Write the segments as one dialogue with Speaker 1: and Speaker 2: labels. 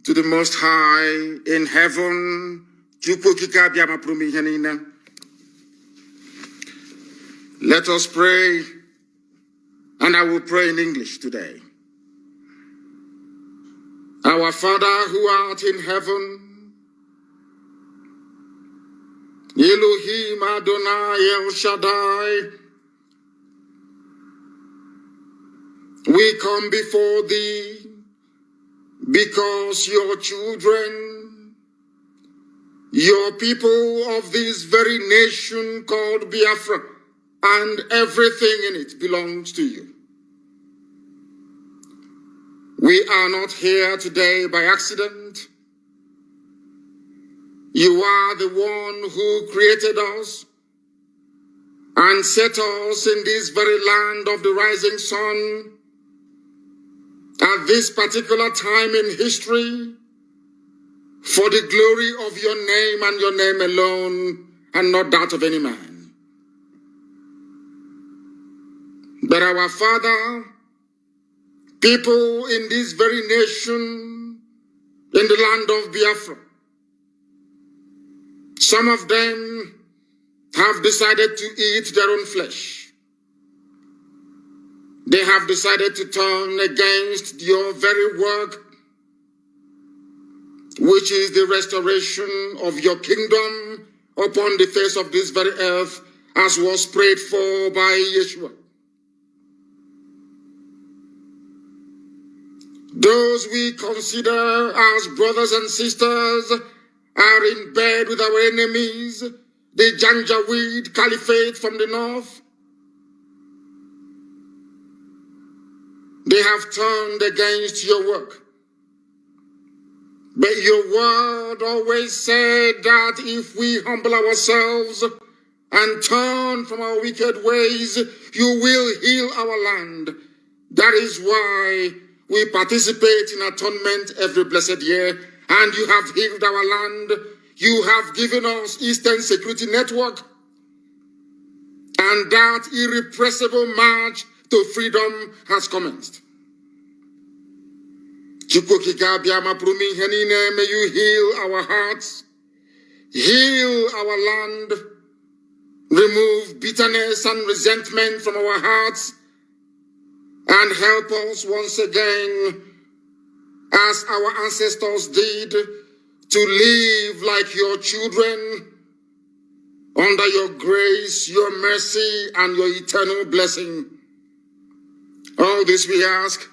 Speaker 1: to the Most High in heaven. Let us pray, and I will pray in English today. Our Father who art in heaven, Elohim Adonai El Shaddai, we come before thee because your children, your people of this very nation called Biafra, and everything in it belongs to you. We are not here today by accident. You are the one who created us and set us in this very land of the rising sun at this particular time in history for the glory of your name and your name alone, and not that of any man. But our Father, people in this very nation, in the land of Biafra, some of them have decided to eat their own flesh. They have decided to turn against your very work, which is the restoration of your kingdom upon the face of this very earth, as was prayed for by Yeshua. Those we consider as brothers and sisters are in bed with our enemies, the Janjaweed Caliphate from the north. They have turned against your work. But your word always said that if we humble ourselves and turn from our wicked ways, you will heal our land. That is why we participate in atonement every blessed year, and you have healed our land. You have given us Eastern Security Network, and that irrepressible march to freedom has commenced. May you heal our hearts, heal our land, remove bitterness and resentment from our hearts, and help us once again, as our ancestors did, to live like your children, under your grace, your mercy, and your eternal blessing. All this we ask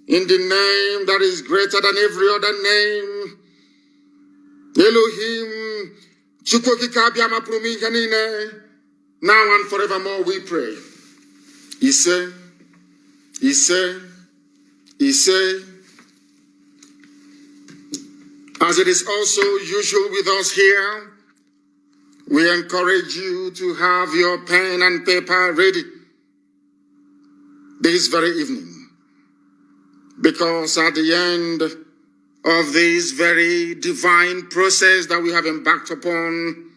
Speaker 1: in the name that is greater than every other name, Elohim, now and forevermore we pray. Ise, Ise, Ise. As it is also usual with us here, we encourage you to have your pen and paper ready this very evening. Because at the end of this very divine process that we have embarked upon,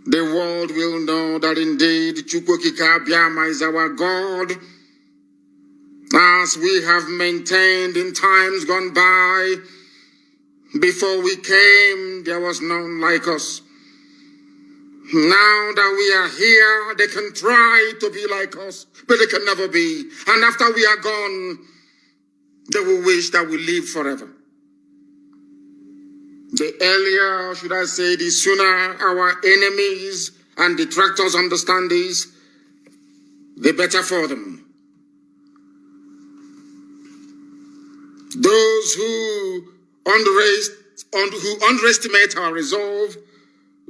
Speaker 1: the world will know that indeed Chukwokika Biama is our God, as we have maintained in times gone by. Before we came, there was none like us. Now that we are here, they can try to be like us, but they can never be. And after we are gone, they will wish that we live forever. The earlier, should I say, the sooner our enemies and detractors understand this, the better for them. Those who underestimate our resolve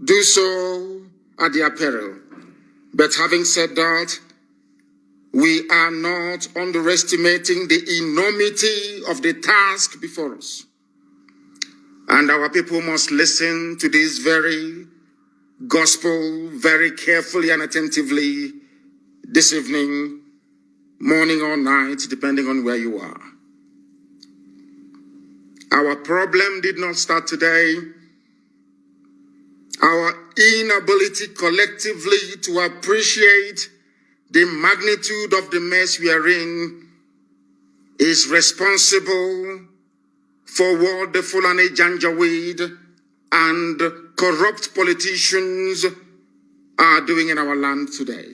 Speaker 1: do so at their peril. But having said that, we are not underestimating the enormity of the task before us. And our people must listen to this very gospel very carefully and attentively this evening, morning or night, depending on where you are. Our problem did not start today. Our inability collectively to appreciate the magnitude of the mess we are in is responsible for what the Fulani Janjaweed and corrupt politicians are doing in our land today.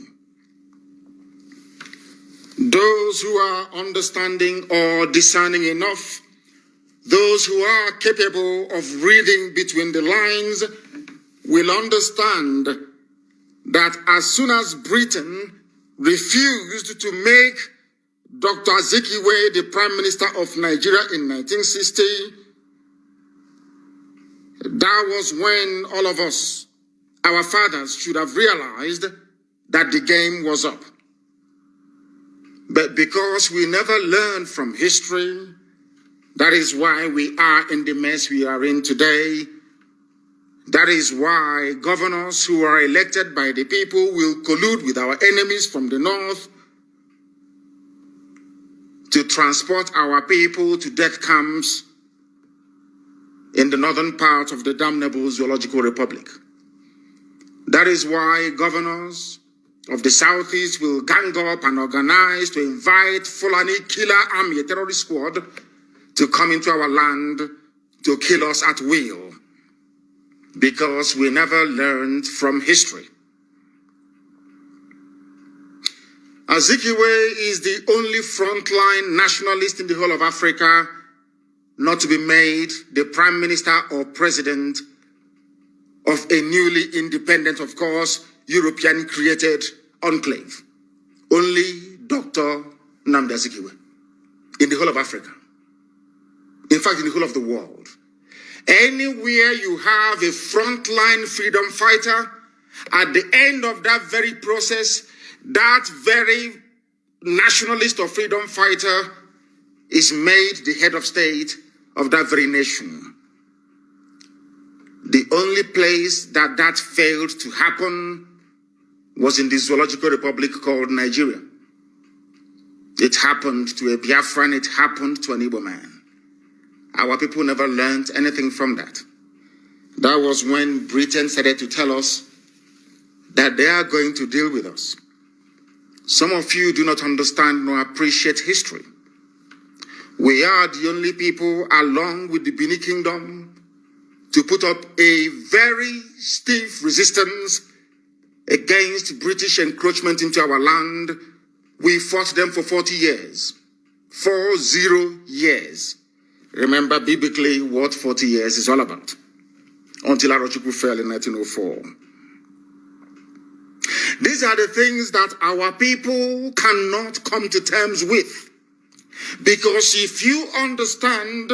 Speaker 1: Those who are understanding or discerning enough, those who are capable of reading between the lines, will understand that as soon as Britain refused to make Dr. Azikiwe the Prime Minister of Nigeria in 1960, that was when all of us, our fathers, should have realized that the game was up. But because we never learned from history, that is why we are in the mess we are in today. That is why governors who are elected by the people will collude with our enemies from the north to transport our people to death camps in the northern part of the damnable Zoological Republic. That is why governors of the southeast will gang up and organize to invite Fulani killer army, a terrorist squad, to come into our land to kill us at will, because we never learned from history. Azikiwe is the only frontline nationalist in the whole of Africa not to be made the Prime Minister or President of a newly independent, of course, European-created enclave. Only Dr. Nnamdi Azikiwe in the whole of Africa. In fact, in the whole of the world. Anywhere you have a frontline freedom fighter, at the end of that very process, that very nationalist or freedom fighter is made the head of state of that very nation. The only place that failed to happen was in the Zoological Republic called Nigeria. It happened to a Biafran, it happened to an Igbo man. Our people never learned anything from that. That was when Britain started to tell us that they are going to deal with us. Some of you do not understand nor appreciate history. We are the only people, along with the Benin Kingdom, to put up a very stiff resistance against British encroachment into our land. We fought them for 40 years. 40 years. Remember biblically what 40 years is all about. Until Arochukwu fell in 1904. These are the things that our people cannot come to terms with. Because if you understand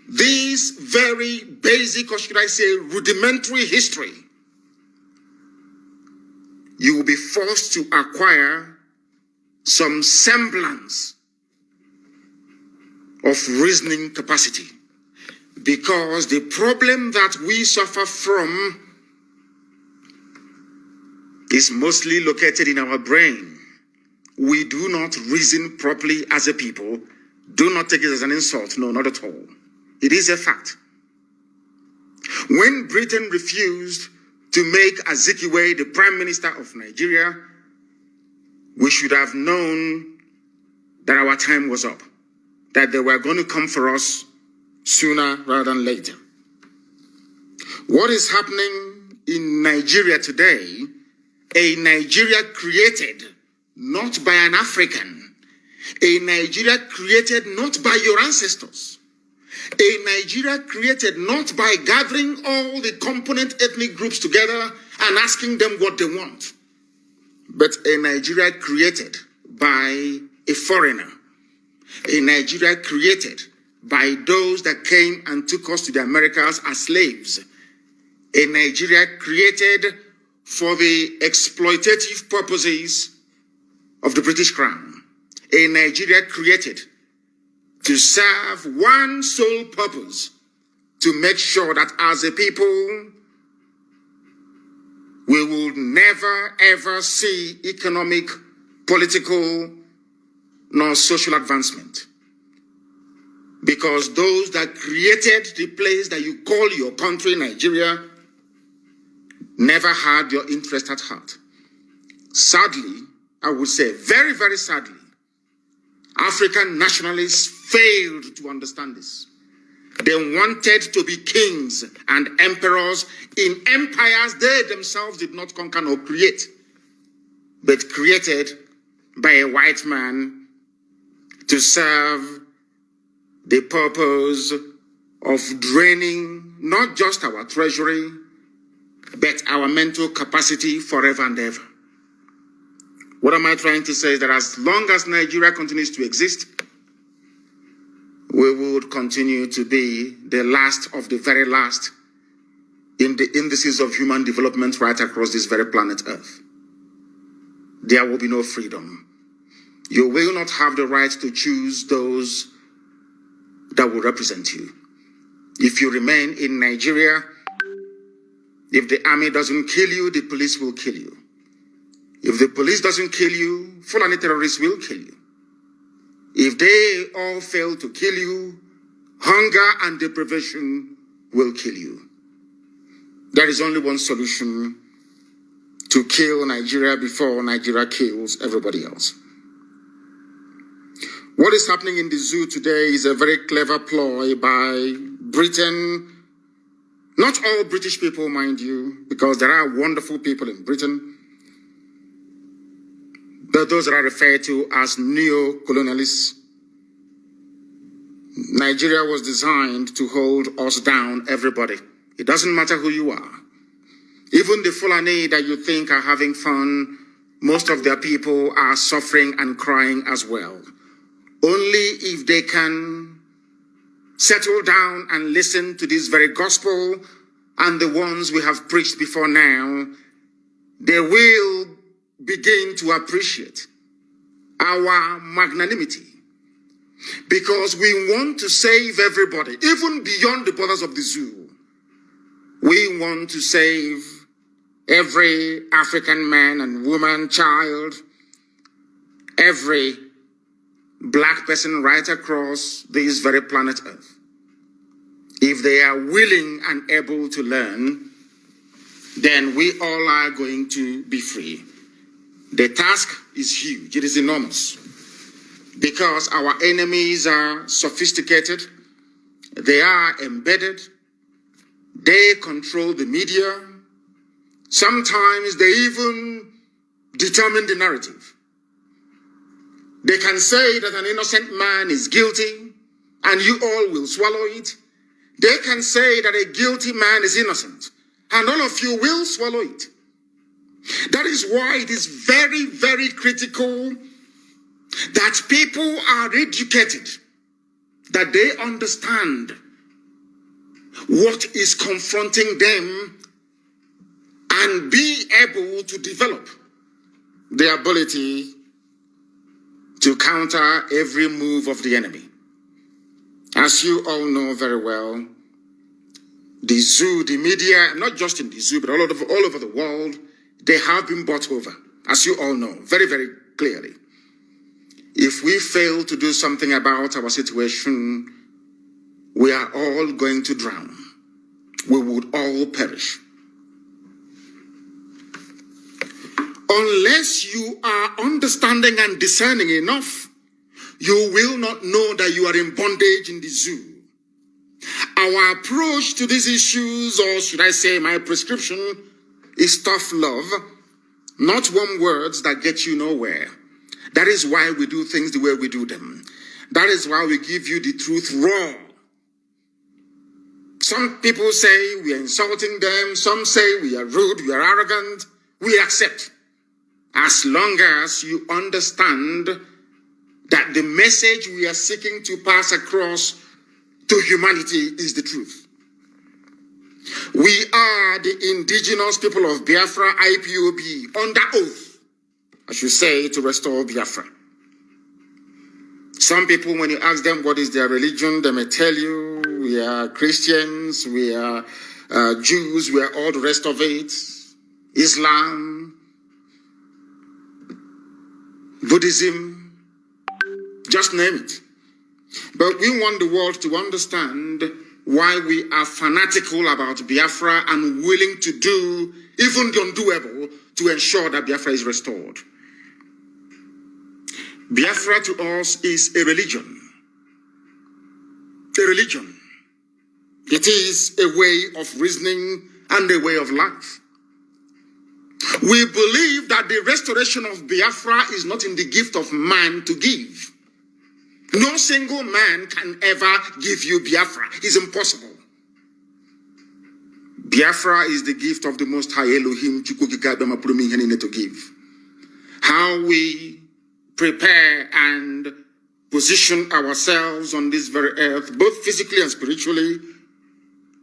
Speaker 1: this very basic, or should I say rudimentary history, you will be forced to acquire some semblance of reasoning capacity. Because the problem that we suffer from is mostly located in our brain. We do not reason properly as a people. Do not take it as an insult. No, not at all. It is a fact. When Britain refused to make Azikiwe the Prime Minister of Nigeria, we should have known that our time was up, that they were going to come for us sooner rather than later. What is happening in Nigeria today, a Nigeria created not by an African, a Nigeria created not by your ancestors, a Nigeria created not by gathering all the component ethnic groups together and asking them what they want, but a Nigeria created by a foreigner, a Nigeria created by those that came and took us to the Americas as slaves, a Nigeria created for the exploitative purposes of the British Crown, a Nigeria created to serve one sole purpose, to make sure that as a people, we will never ever see economic, political, nor social advancement. Because those that created the place that you call your country, Nigeria, never had your interest at heart. Sadly, I would say very, very sadly, African nationalists failed to understand this. They wanted to be kings and emperors in empires they themselves did not conquer nor create, but created by a white man to serve the purpose of draining not just our treasury, but our mental capacity forever and ever. What am I trying to say is that as long as Nigeria continues to exist, we would continue to be the last of the very last in the indices of human development right across this very planet Earth. There will be no freedom. You will not have the right to choose those that will represent you. If you remain in Nigeria, if the army doesn't kill you, the police will kill you. If the police doesn't kill you, Fulani terrorists will kill you. If they all fail to kill you, hunger and deprivation will kill you. There is only one solution: to kill Nigeria before Nigeria kills everybody else. What is happening in the zoo today is a very clever ploy by Britain. Not all British people, mind you, because there are wonderful people in Britain. But those that are referred to as neo-colonialists. Nigeria was designed to hold us down, everybody. It doesn't matter who you are. Even the Fulani that you think are having fun, most of their people are suffering and crying as well. Only if they can settle down and listen to this very gospel and the ones we have preached before now, they will begin to appreciate our magnanimity, because we want to save everybody, even beyond the borders of the zoo. We want to save every African man and woman, child, every black person right across this very planet Earth. If they are willing and able to learn, then we all are going to be free. The task is huge. It is enormous, because our enemies are sophisticated. They are embedded. They control the media. Sometimes they even determine the narrative. They can say that an innocent man is guilty and you all will swallow it. They can say that a guilty man is innocent and all of you will swallow it. That is why it is very, very critical that people are educated, that they understand what is confronting them and be able to develop the ability to counter every move of the enemy. As you all know very well, the zoo, the media, not just in the zoo, but all over the world, they have been bought over, as you all know, very, very clearly. If we fail to do something about our situation, we are all going to drown. We would all perish. Unless you are understanding and discerning enough, you will not know that you are in bondage in the zoo. Our approach to these issues, or should I say my prescription, is tough love, not warm words that get you nowhere. That is why we do things the way we do them. That is why we give you the truth raw. Some people say we are insulting them. Some say we are rude, we are arrogant. We accept. As long as you understand that the message we are seeking to pass across to humanity is the truth. We are the indigenous people of Biafra, IPOB, under oath, I should say, to restore Biafra. Some people, when you ask them what is their religion, they may tell you, we are Christians, we are Jews, we are all the rest of it, Islam, Buddhism, just name it. But we want the world to understand why we are fanatical about Biafra and willing to do even the undoable to ensure that Biafra is restored. Biafra to us is a religion. A religion. It is a way of reasoning and a way of life. We believe that the restoration of Biafra is not in the gift of man to give. No single man can ever give you Biafra. It's impossible. Biafra is the gift of the Most High Elohim to give. How we prepare and position ourselves on this very earth, both physically and spiritually,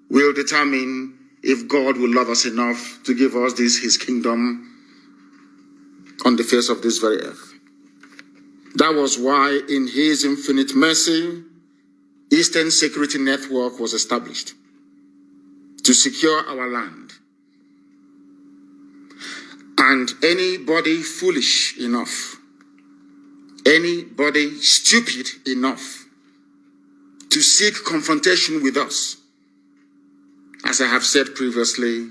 Speaker 1: will determine if God will love us enough to give us his kingdom on the face of this very earth. That was why in his infinite mercy, Eastern Security Network was established to secure our land. And anybody foolish enough, anybody stupid enough to seek confrontation with us, as I have said previously,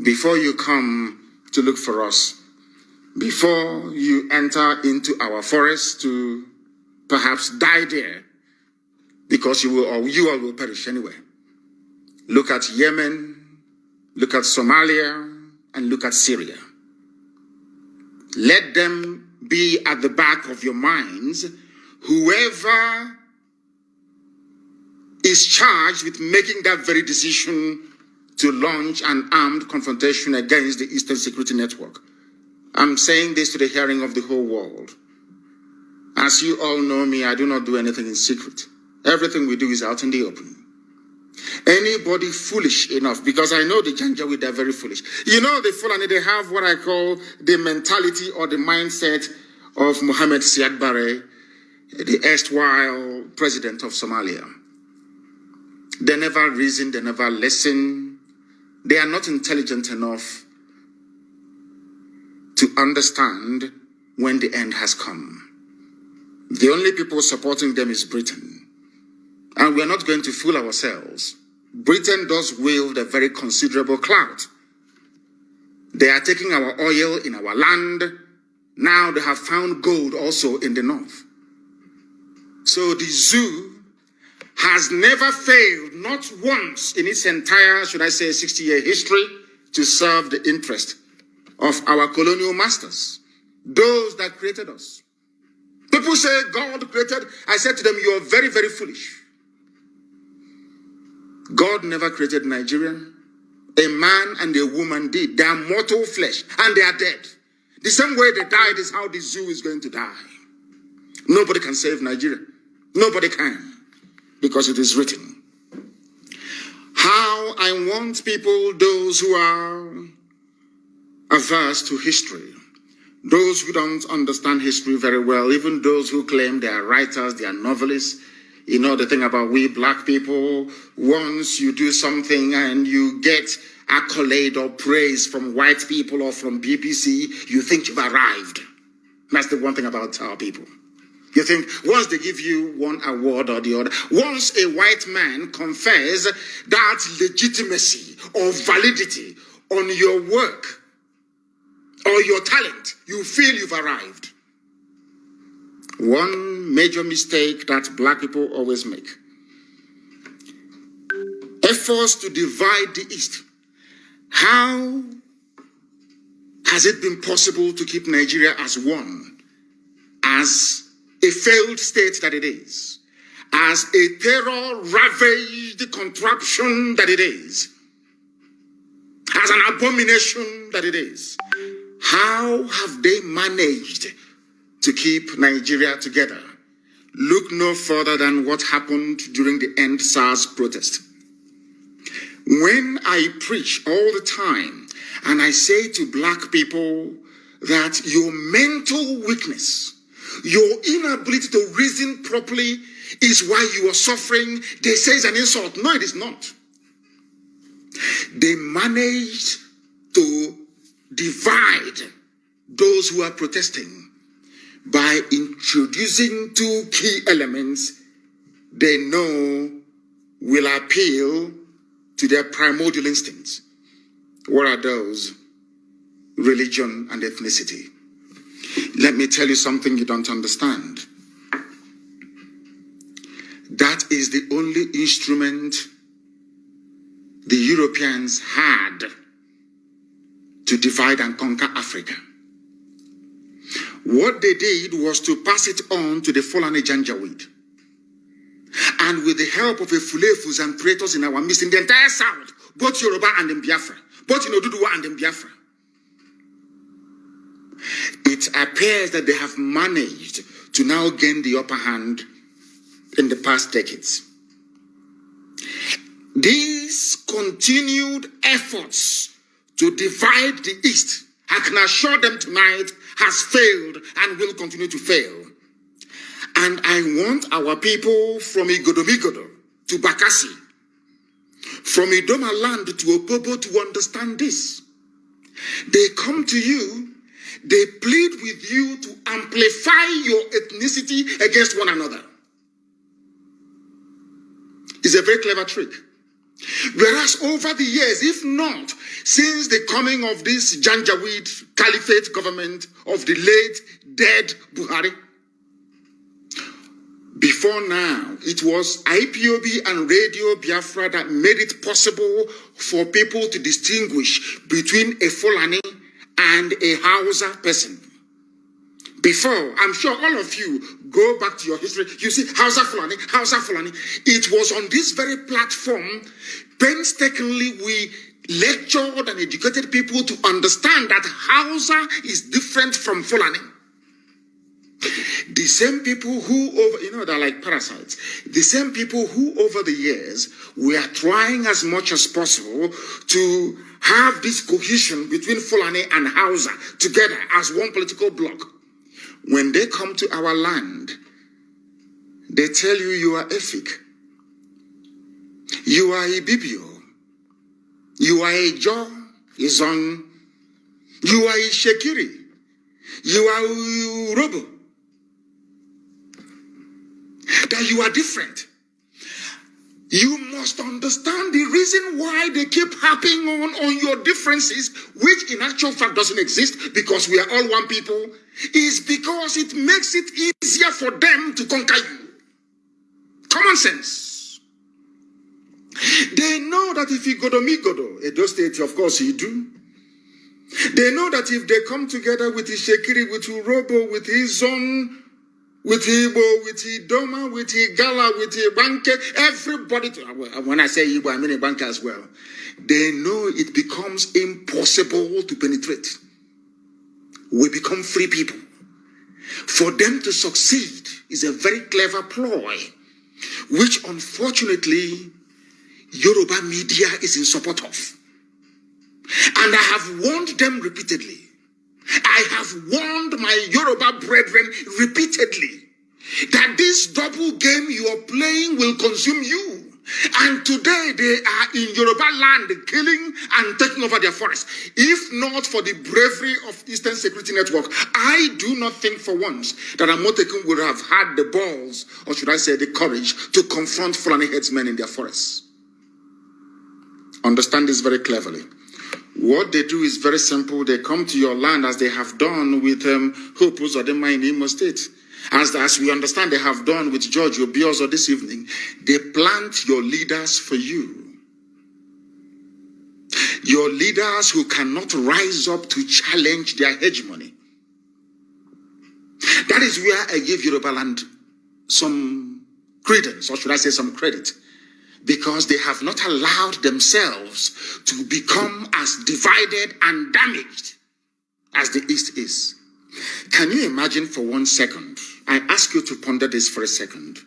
Speaker 1: before you come to look for us, before you enter into our forest to perhaps die there, because you all will perish anyway. Look at Yemen, look at Somalia, and look at Syria. Let them be at the back of your minds. Whoever is charged with making that very decision to launch an armed confrontation against the Eastern Security Network. I'm saying this to the hearing of the whole world. As you all know me, I do not do anything in secret. Everything we do is out in the open. Anybody foolish enough, because I know the Janjaweed are very foolish. You know, the Fulani, they have what I call the mentality or the mindset of Mohammed Siad Barre, the erstwhile president of Somalia. They never reason, they never listen. They are not intelligent enough to understand when the end has come. The only people supporting them is Britain. And we are not going to fool ourselves. Britain does wield a very considerable clout. They are taking our oil in our land. Now they have found gold also in the north. So the zoo has never failed, not once in its entire, should I say, 60-year history, to serve the interest of our colonial masters, those that created us. People say God created. I said to them, you are very, very foolish. God never created Nigeria. A man and a woman did. They are mortal flesh and they are dead. The same way they died is how the zoo is going to die. Nobody can save Nigeria. Nobody can. Because it is written. How I want people, those who are averse to history, those who don't understand history very well, even those who claim they are writers, they are novelists. You know the thing about we black people, once you do something and you get accolade or praise from white people or from BBC, you think you've arrived. That's the one thing about our people. You think once they give you one award or the other, once a white man confers that legitimacy or validity on your work or your talent, you feel you've arrived. One major mistake that black people always make. Efforts to divide the East. How has it been possible to keep Nigeria as one, as a failed state that it is, as a terror-ravaged contraption that it is, as an abomination that it is? How have they managed to keep Nigeria together? Look no further than what happened during the End SARS protest. When I preach all the time and I say to black people that your mental weakness, your inability to reason properly is why you are suffering, they say it's an insult. No, it is not. They managed to divide those who are protesting by introducing two key elements they know will appeal to their primordial instincts. What are those? Religion and ethnicity. Let me tell you something you don't understand. That is the only instrument the Europeans had to divide and conquer Africa. What they did was to pass it on to the Fulani Janjaweed. And with the help of the Fulefus and traitors in our midst, in the entire South, both Yoruba and in Biafra, both in Oduduwa and in Biafra, it appears that they have managed to now gain the upper hand in the past decades. These continued efforts to divide the East, I can assure them tonight, has failed and will continue to fail. And I want our people from Igodomigodo to Bakassi, from Idoma land to Opobo to understand this. They come to you, they plead with you to amplify your ethnicity against one another. It's a very clever trick. Whereas over the years, if not since the coming of this Janjaweed Caliphate government of the late dead Buhari, before now, it was IPOB and Radio Biafra that made it possible for people to distinguish between a Fulani and a Hausa person. Before, I'm sure all of you go back to your history, you see Hausa Fulani. It was on this very platform, painstakingly, we lectured and educated people to understand that Hausa is different from Fulani. The same people who, they're like parasites. The same people who over the years, we are trying as much as possible to have this cohesion between Fulani and Hausa together as one political bloc. When they come to our land, they tell you you are Efik, you are a Bibio, you are a Jo, Izon, you are a Shekiri, you are Urobo. That you are different. You must understand the reason why they keep harping on your differences, which in actual fact doesn't exist because we are all one people, is because it makes it easier for them to conquer you. Common sense. They know that if you go to Migodo, Edo State, of course you do. They know that if they come together with Ishekiri, with Urobo, with Izon, with Igbo, with Idoma, with Igala, with Ibanke, everybody, when I say Igbo, I mean Ibanke as well. They know it becomes impossible to penetrate. We become free people. For them to succeed is a very clever ploy, which unfortunately Yoruba media is in support of. And I have warned them repeatedly. I have warned my Yoruba brethren repeatedly that this double game you are playing will consume you. And today they are in Yoruba land killing and taking over their forests. If not for the bravery of Eastern Security Network, I do not think for once that Amotekun would have had the balls, or should I say the courage, to confront Fulani headsmen in their forests. Understand this very cleverly. What they do is very simple. They come to your land as they have done with Hope Uzodinma in Imo State. As we understand they have done with George Obiozo this evening. They plant your leaders for you. Your leaders who cannot rise up to challenge their hegemony. That is where I give Yoruba land some credence, or should I say some credit. Because they have not allowed themselves to become as divided and damaged as the East is. Can you imagine for 1 second? I ask you to ponder this for a second.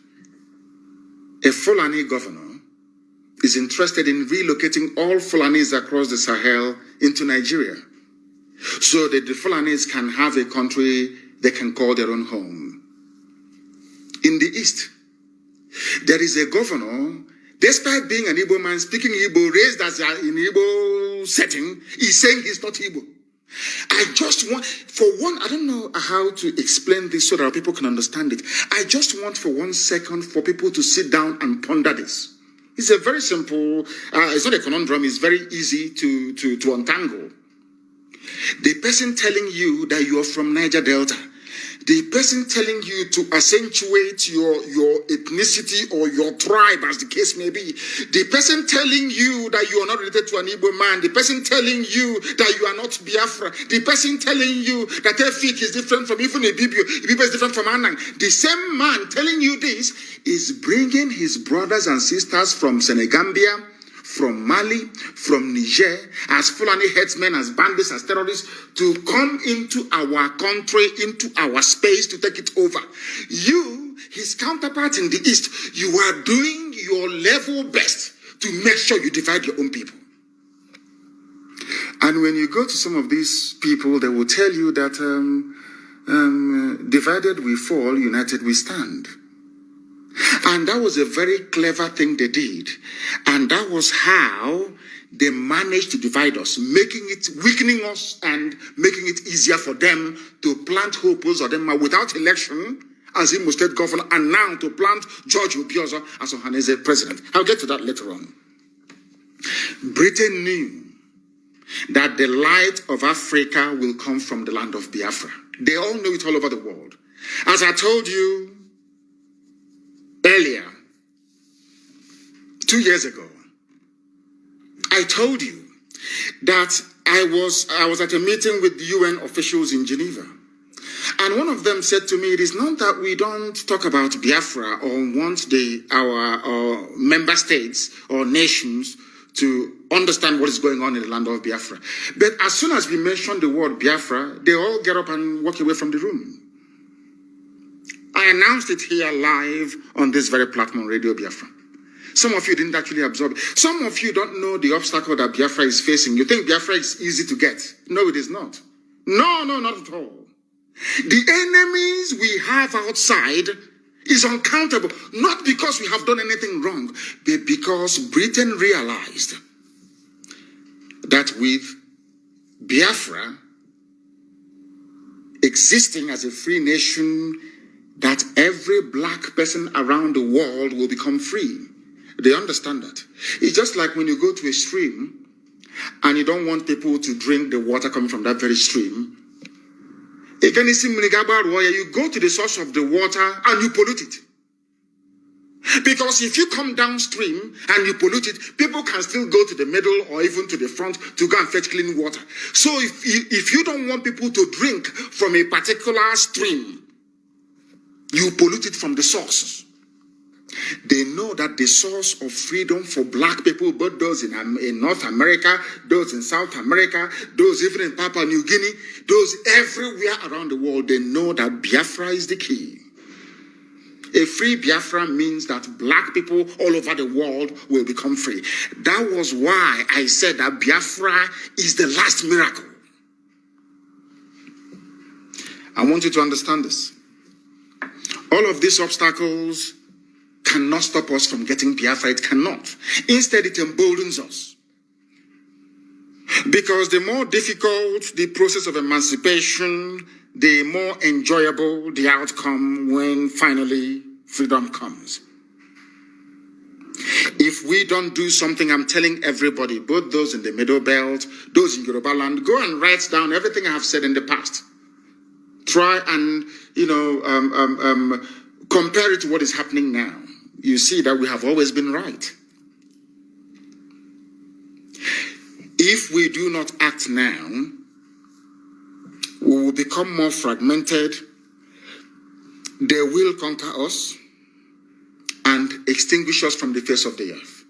Speaker 1: A Fulani governor is interested in relocating all Fulanis across the Sahel into Nigeria, so that the Fulanis can have a country they can call their own home. In the East, there is a governor. Despite being an Igbo man, speaking Igbo, raised as in Igbo setting, he's saying he's not Igbo. I just want, for one, I don't know how to explain this so that people can understand it. I just want for 1 second for people to sit down and ponder this. It's a very simple, it's not a conundrum, it's very easy to untangle. The person telling you that you are from Niger Delta, The person telling you to accentuate your ethnicity or your tribe, as the case may be. The person telling you that you are not related to an Igbo man. The person telling you that you are not Biafra. The person telling you that Efik is different from even Ibibio. Ibibio is different from Anang. The same man telling you this is bringing his brothers and sisters from Senegambia, from Mali, from Niger, as Fulani headsmen, as bandits, as terrorists, to come into our country, into our space, to take it over. You, his counterpart in the East, you are doing your level best to make sure you divide your own people. And when you go to some of these people, they will tell you that divided we fall, united we stand. And that was a very clever thing they did. And that was how they managed to divide us, weakening us and making it easier for them to plant Hopos or them without election as Imo State governor, and now to plant George Obiozo as Ohaneze president. I'll get to that later on. Britain knew that the light of Africa will come from the land of Biafra. They all know it all over the world. As I told you earlier, 2 years ago, I told you that I was at a meeting with UN officials in Geneva. And one of them said to me, it is not that we don't talk about Biafra or want our member states or nations to understand what is going on in the land of Biafra. But as soon as we mention the word Biafra, they all get up and walk away from the room. I announced it here live on this very platform, Radio Biafra. Some of you didn't actually absorb it. Some of you don't know the obstacle that Biafra is facing. You think Biafra is easy to get. No, it is not. No, not at all. The enemies we have outside is uncountable. Not because we have done anything wrong, but because Britain realized that with Biafra existing as a free nation, that every black person around the world will become free. They understand that. It's just like when you go to a stream and you don't want people to drink the water coming from that very stream. You go to the source of the water and you pollute it. Because if you come downstream and you pollute it, people can still go to the middle or even to the front to go and fetch clean water. So if you don't want people to drink from a particular stream, you pollute it from the source. They know that the source of freedom for black people, both those in North America, those in South America, those even in Papua New Guinea, those everywhere around the world, they know that Biafra is the key. A free Biafra means that black people all over the world will become free. That was why I said that Biafra is the last miracle. I want you to understand this. All of these obstacles cannot stop us from getting Biafra. It cannot. Instead, it emboldens us. Because the more difficult the process of emancipation, the more enjoyable the outcome when finally freedom comes. If we don't do something, I'm telling everybody, both those in the Middle Belt, those in Yoruba land, go and write down everything I have said in the past. Try and, compare it to what is happening now. You see that we have always been right. If we do not act now, we will become more fragmented. They will conquer us and extinguish us from the face of the earth.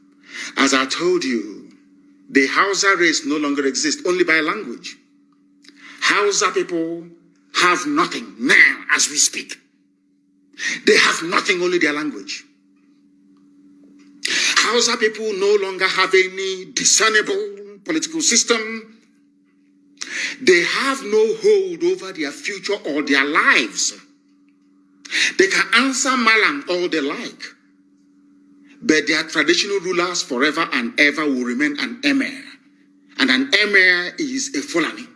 Speaker 1: As I told you, the Hausa race no longer exists, only by language. Hausa people have nothing now as we speak. They have nothing, only their language. Hausa people no longer have any discernible political system. They have no hold over their future or their lives. They can answer Malam all they like, but their traditional rulers forever and ever will remain an emir. And an emir is a Fulani.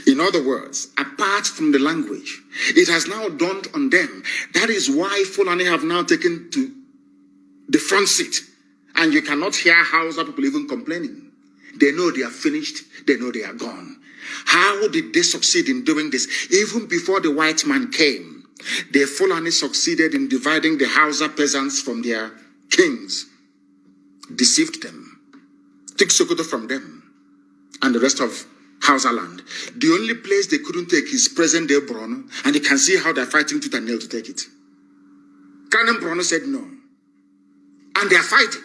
Speaker 1: In other words, apart from the language, it has now dawned on them. That is why Fulani have now taken to the front seat. And you cannot hear Hausa people even complaining. They know they are finished. They know they are gone. How did they succeed in doing this? Even before the white man came, the Fulani succeeded in dividing the Hausa peasants from their kings, deceived them, took Sokoto from them, and the rest of Hausa land. The only place they couldn't take is present-day Borno, and you can see how they're fighting tooth and nail to take it. Kanu Borno said no. And they're fighting,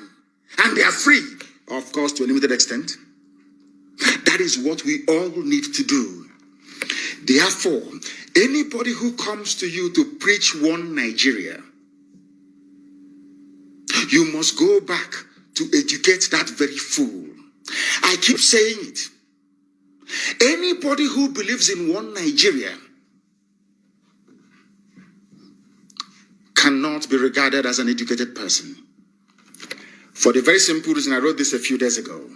Speaker 1: and they are free, of course, to a limited extent. That is what we all need to do. Therefore, anybody who comes to you to preach one Nigeria, you must go back to educate that very fool. I keep saying it. Anybody who believes in one Nigeria cannot be regarded as an educated person. For the very simple reason, I wrote this a few days ago.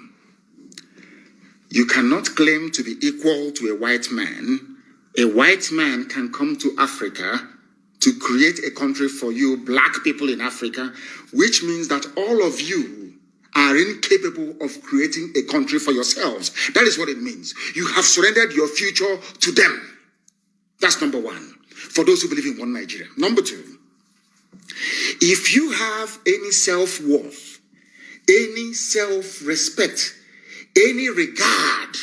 Speaker 1: You cannot claim to be equal to a white man. A white man can come to Africa to create a country for you, black people in Africa, which means that all of you are incapable of creating a country for yourselves. That is what it means. You have surrendered your future to them. That's number one, for those who believe in one Nigeria. Number two, if you have any self-worth, any self-respect, any regard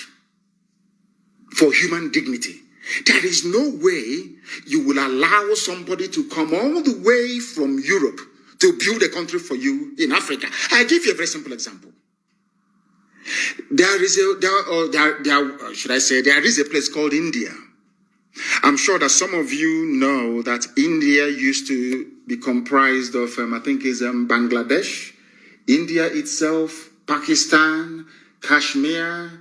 Speaker 1: for human dignity, there is no way you will allow somebody to come all the way from Europe to build a country for you in Africa. I'll give you a very simple example. There is a place called India. I'm sure that some of you know that India used to be comprised of, I think it's Bangladesh, India itself, Pakistan, Kashmir,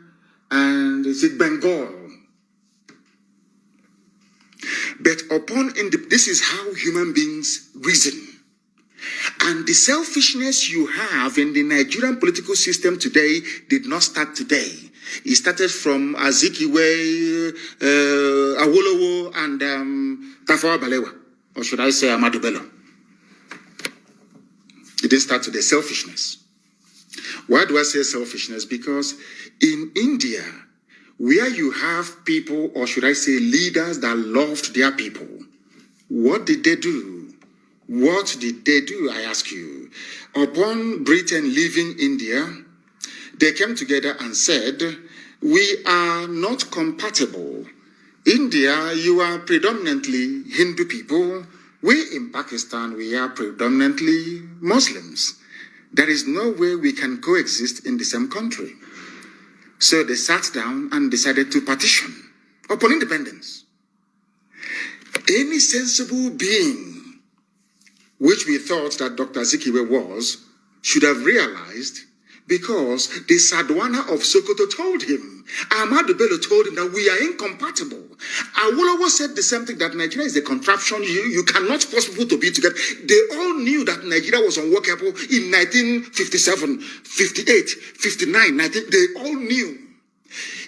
Speaker 1: and is it Bengal? But this is how human beings reason. And the selfishness you have in the Nigerian political system today did not start today. It started from Azikiwe, Awolowo, and Tafawa Balewa, or should I say Ahmadu Bello. It didn't start today. Selfishness. Why do I say selfishness? Because in India, where you have people, or should I say leaders that loved their people, what did they do? What did they do, I ask you? Upon Britain leaving India, they came together and said, we are not compatible. India, you are predominantly Hindu people. We in Pakistan, we are predominantly Muslims. There is no way we can coexist in the same country. So they sat down and decided to partition upon independence. Any sensible being, which we thought that Dr. Zikiwe was, should have realized, because the Sadwana of Sokoto told him, Ahmadu Bello told him that we are incompatible. Awolowo said the same thing, that Nigeria is a contraption. You cannot force people to be together. They all knew that Nigeria was unworkable in 1957, 58, 59, 19. They all knew.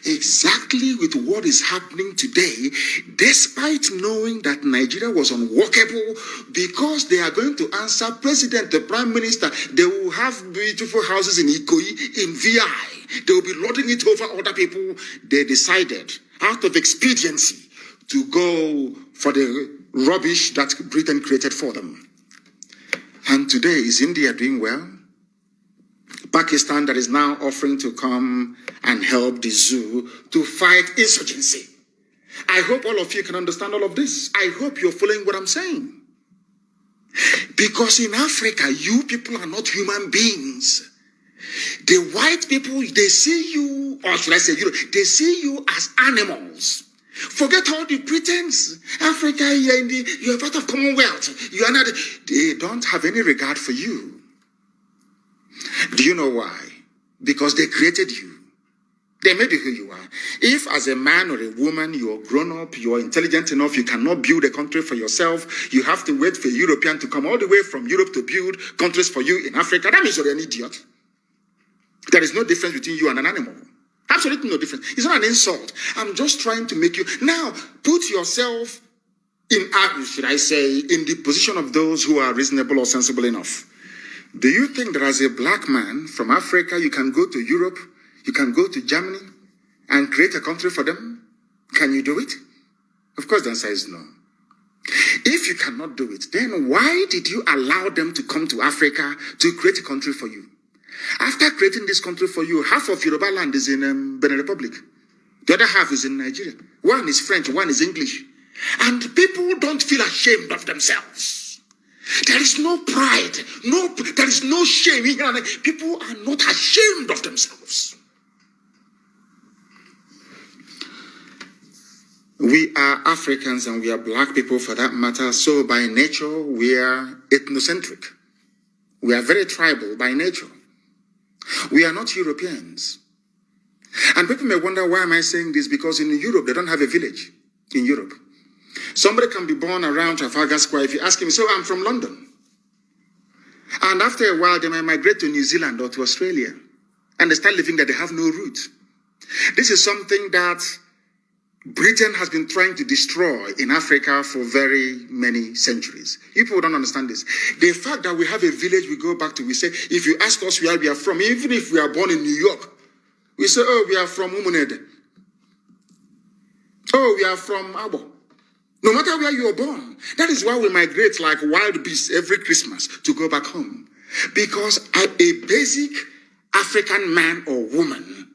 Speaker 1: Exactly with what is happening today, despite knowing that Nigeria was unworkable, because they are going to answer President, the Prime Minister. They will have beautiful houses in Ikoyi, in VI. They will be lording it over other people. They decided, out of expediency, to go for the rubbish that Britain created for them. And today, is India doing well? Pakistan, that is now offering to come and help the zoo to fight insurgency. I hope all of you can understand all of this. I hope you're following what I'm saying. Because in Africa, you people are not human beings. The white people, they see you, or should I say, they see you as animals. Forget all the pretense. Africa, you're part of Commonwealth. You are not. They don't have any regard for you. Do you know why? Because they created you. They made you who you are. If as a man or a woman, you're grown up, you're intelligent enough, you cannot build a country for yourself, you have to wait for a European to come all the way from Europe to build countries for you in Africa, that means you're an idiot. There is no difference between you and an animal. Absolutely no difference. It's not an insult. I'm just trying to make you... Now, put yourself in, should I say, in the position of those who are reasonable or sensible enough. Do you think that as a black man from Africa, you can go to Europe, you can go to Germany, and create a country for them? Can you do it? Of course, the answer is no. If you cannot do it, then why did you allow them to come to Africa to create a country for you? After creating this country for you, half of Yoruba land is in Benin Republic. The other half is in Nigeria. One is French, one is English. And people don't feel ashamed of themselves. There is no pride. There is no shame. People are not ashamed of themselves. We are Africans and we are black people for that matter. So by nature, we are ethnocentric. We are very tribal by nature. We are not Europeans. And people may wonder, why am I saying this? Because in Europe, they don't have a village in Europe. Somebody can be born around Trafalgar Square. If you ask him, so I'm from London. And after a while, they might migrate to New Zealand or to Australia. And they start living there. They have no root. This is something that Britain has been trying to destroy in Africa for very many centuries. People don't understand this. The fact that we have a village we go back to, we say, if you ask us where we are from, even if we are born in New York, we say, oh, we are from Umunede. Oh, we are from Abo. No matter where you are born. That is why we migrate like wild beasts every Christmas to go back home. Because a basic African man or woman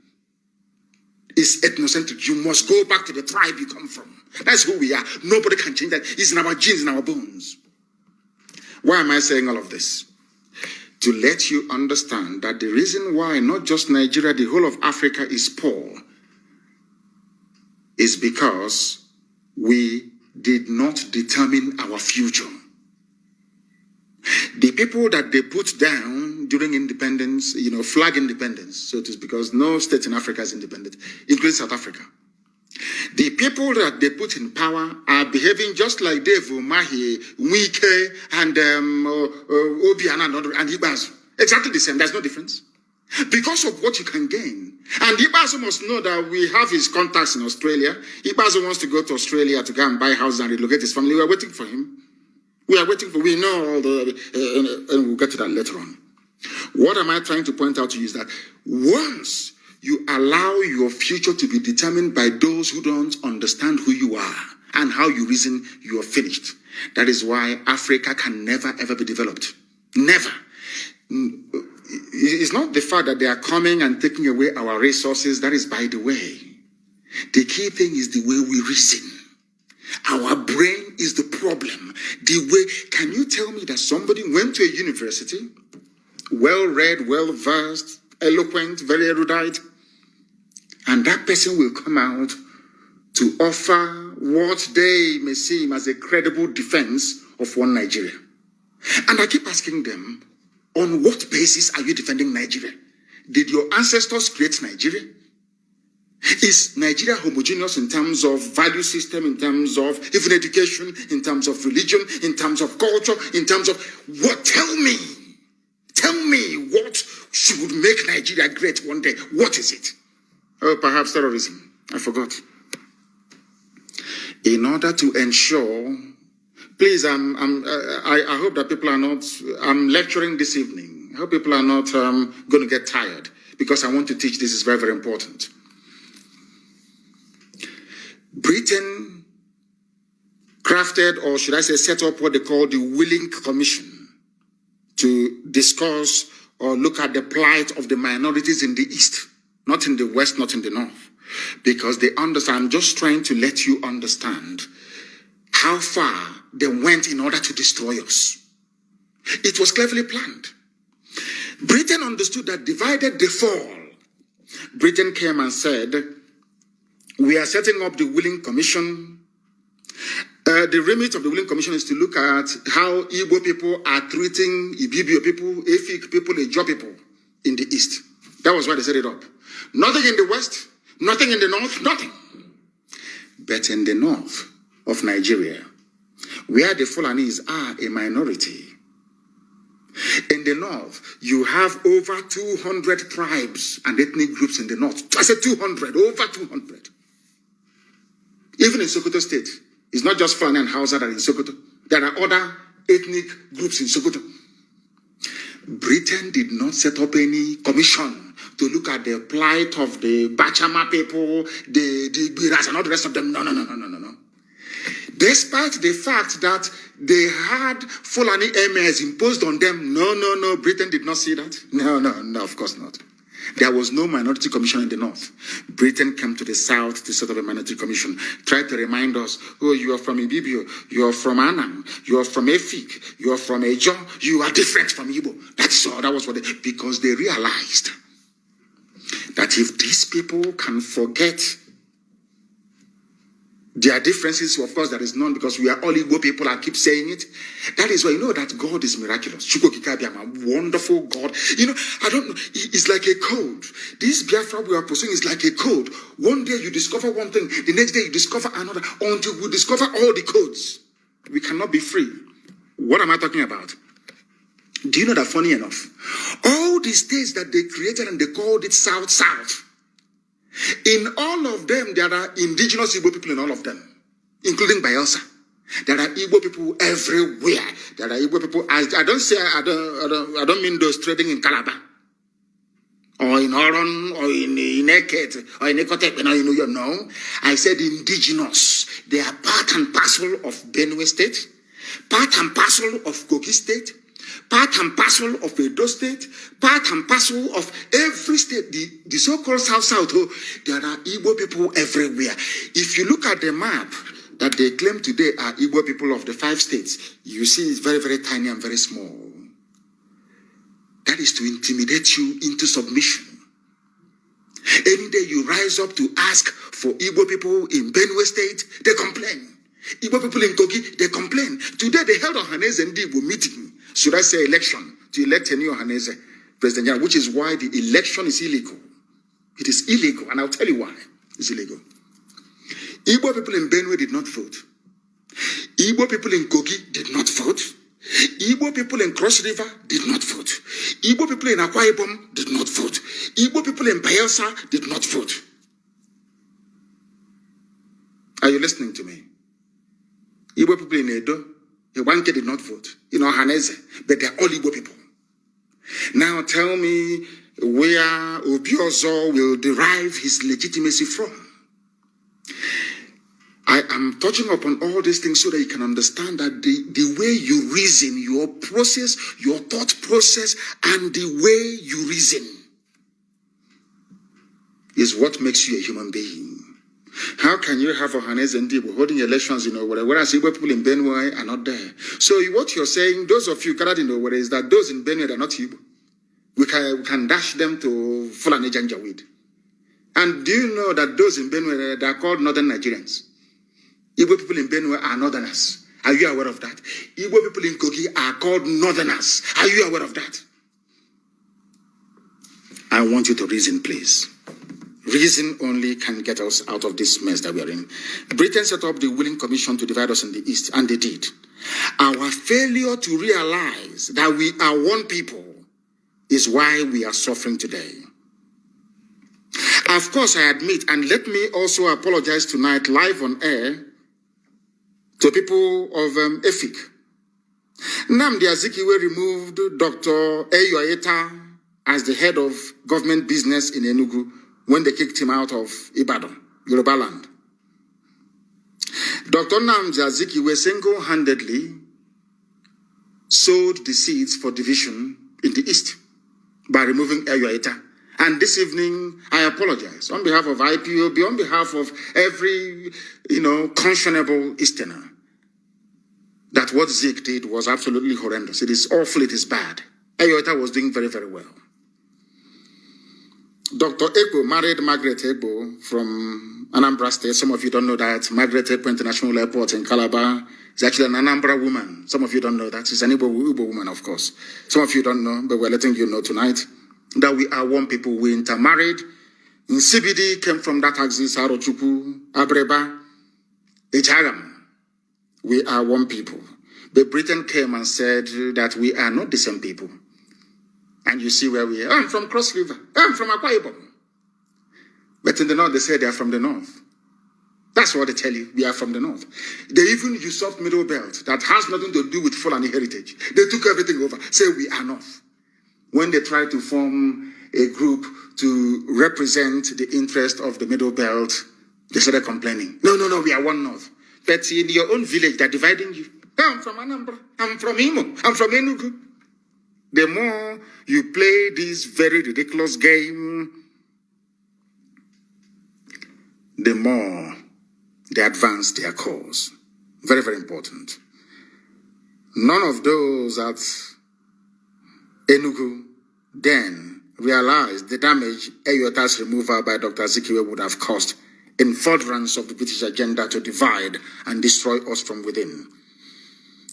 Speaker 1: is ethnocentric. You must go back to the tribe you come from. That's who we are. Nobody can change that. It's in our genes, in our bones. Why am I saying all of this? To let you understand that the reason why not just Nigeria, the whole of Africa is poor is because we did not determine our future. The people that they put down during independence, flag independence, so it is because no state in Africa is independent, including South Africa. The people that they put in power are behaving just like Dave Umahi, Wike, and Obiana and Ibazu. Exactly the same. There's no difference. Because of what you can gain. And Ibazu must know that we have his contacts in Australia. Ibazu wants to go to Australia to go and buy houses and relocate his family. We are waiting for him. We know all the, and we'll get to that later on. What am I trying to point out to you is that once you allow your future to be determined by those who don't understand who you are and how you reason, you are finished. That is why Africa can never, ever be developed. Never. It's not the fact that they are coming and taking away our resources. That is by the way. The key thing is the way we reason. Our brain is the problem. Can you tell me that somebody went to a university, well-read, well-versed, eloquent, very erudite, and that person will come out to offer what they may seem as a credible defense of one Nigeria? And I keep asking them, on what basis are you defending Nigeria? Did your ancestors create Nigeria? Is Nigeria homogeneous in terms of value system, in terms of even education, in terms of religion, in terms of culture, in terms of what? Tell me what should make Nigeria great one day. What is it? Oh, perhaps terrorism. I forgot. In order to ensure, please, I hope that people are not, I'm lecturing this evening. I hope people are not going to get tired because I want to teach. This is very, very important. Britain crafted, or should I say set up what they call the Willing Commission to discuss or look at the plight of the minorities in the East, not in the West, not in the North. Because they understand, I'm just trying to let you understand how far they went in order to destroy us. It was cleverly planned. Britain understood that divided they fall. Britain came and said, we are setting up the Willing Commission. The remit of the Willing Commission is to look at how Igbo people are treating Ibibio people, Efik people, Ijaw people in the East. That was why they set it up. Nothing in the West, nothing in the North, nothing. But in the north of Nigeria, where the Fulanis are a minority, in the north, you have over 200 tribes and ethnic groups in the north. I said 200, over 200. Even in Sokoto State, it's not just Fulani and Hausa that are in Sokoto. There are other ethnic groups in Sokoto. Britain did not set up any commission to look at the plight of the Bachama people, the Biras, and all the rest of them. No. Despite the fact that they had Fulani emirs imposed on them, no, Britain did not see that. No, of course not. There was no minority commission in the north. Britain came to the south to set up a minority commission, tried to remind us, oh, you are from Ibibio, you are from Anam, you are from Efik, you are from Ejo, you are different from Igbo. That's all. That was what because they realized that if these people can forget their differences, of course, there is none because we are all Igbo people. I keep saying it. That is why you know that God is miraculous. Chukokikabiama, wonderful God. You know, I don't know. It's like a code. This Biafra we are pursuing is like a code. One day you discover one thing, the next day you discover another, until we discover all the codes. We cannot be free. What am I talking about? Do you know that funny enough? All the states that they created and they called it South. In all of them, there are indigenous Igbo people in all of them, including Bayelsa. There are Igbo people everywhere. There are Igbo people. I don't mean those trading in Calabar, or in Oron, or in Eket, or in Ekotep, no. I said indigenous. They are part and parcel of Benue State, part and parcel of Kogi State, part and parcel of Edo State, part and parcel of every state, the so-called South, there are Igbo people everywhere. If you look at the map that they claim today are Igbo people of the 5 states, you see it's very, very tiny and very small. That is to intimidate you into submission. Any day you rise up to ask for Igbo people in Benue State, they complain. Igbo people in Kogi, they complain. Today they held a Ohaneze and Igbo meeting. Should I say election to elect a new Ohaneze President General, which is why the election is illegal. It is illegal, and I'll tell you why it's illegal. Igbo people in Benue did not vote. Igbo people in Kogi did not vote. Igbo people in Cross River did not vote. Igbo people in Akwa Ibom did not vote. Igbo people in Bayelsa did not vote. Are you listening to me? Igbo people in Edo, Iwanke did not vote. Ohaneze, but they're all Igbo people. Now tell me where Obiozo will derive his legitimacy from. I am touching upon all these things so that you can understand that the way you reason, your process, your thought process, and the way you reason is what makes you a human being. How can you have Ohaneze and Igbo holding elections in Owerri, whereas Igbo people in Benue are not there? So what you're saying, those of you gathered in Owerri, is that those in Benue are not Igbo. We can dash them to Fulani Janjaweed. And do you know that those in Benue, they are called Northern Nigerians? Igbo people in Benue are Northerners. Are you aware of that? Igbo people in Kogi are called Northerners. Are you aware of that? I want you to reason, please. Reason only can get us out of this mess that we are in. Britain set up the Willing Commission to divide us in the East, and they did. Our failure to realize that we are one people is why we are suffering today. Of course, I admit, and let me also apologize tonight live on air to people of Efik. Nnamdi Azikiwe removed Dr. Eyoeta as the head of government business in Enugu when they kicked him out of Ibadan, Yoruba land. Dr. Nnamdi Azikiwe single-handedly sowed the seeds for division in the East by removing Eyoeta. And this evening, I apologize on behalf of IPOB, on behalf of every, conscionable Easterner, that what Zeke did was absolutely horrendous. It is awful, it is bad. Eyoeta was doing very, very well. Dr. Ebo married Margaret Ebo from Anambra State. Some of you don't know that. Margaret Ebo International Airport in Calabar is actually an Anambra woman. Some of you don't know that. She's an Igbo woman, of course. Some of you don't know, but we're letting you know tonight that we are one people. We intermarried. In CBD came from that axis, Arochukwu, Abreba, Echagam. We are one people. But Britain came and said that we are not the same people. And you see where we are. I'm from Cross River. I'm from Akwa Ibom. But in the north, they say they are from the north. That's what they tell you. We are from the north. They even usurped Middle Belt. That has nothing to do with Fulani heritage. They took everything over. Say we are north. When they tried to form a group to represent the interest of the Middle Belt, they started complaining. No, we are one North. But in your own village, they're dividing you. I'm from Anambra. I'm from Imo. I'm from Enugu. The more you play this very ridiculous game, the more they advance their cause. Very, very important. None of those at Enugu then realized the damage Eyota's removal by Dr. Zikiwe would have caused in furtherance of the British agenda to divide and destroy us from within.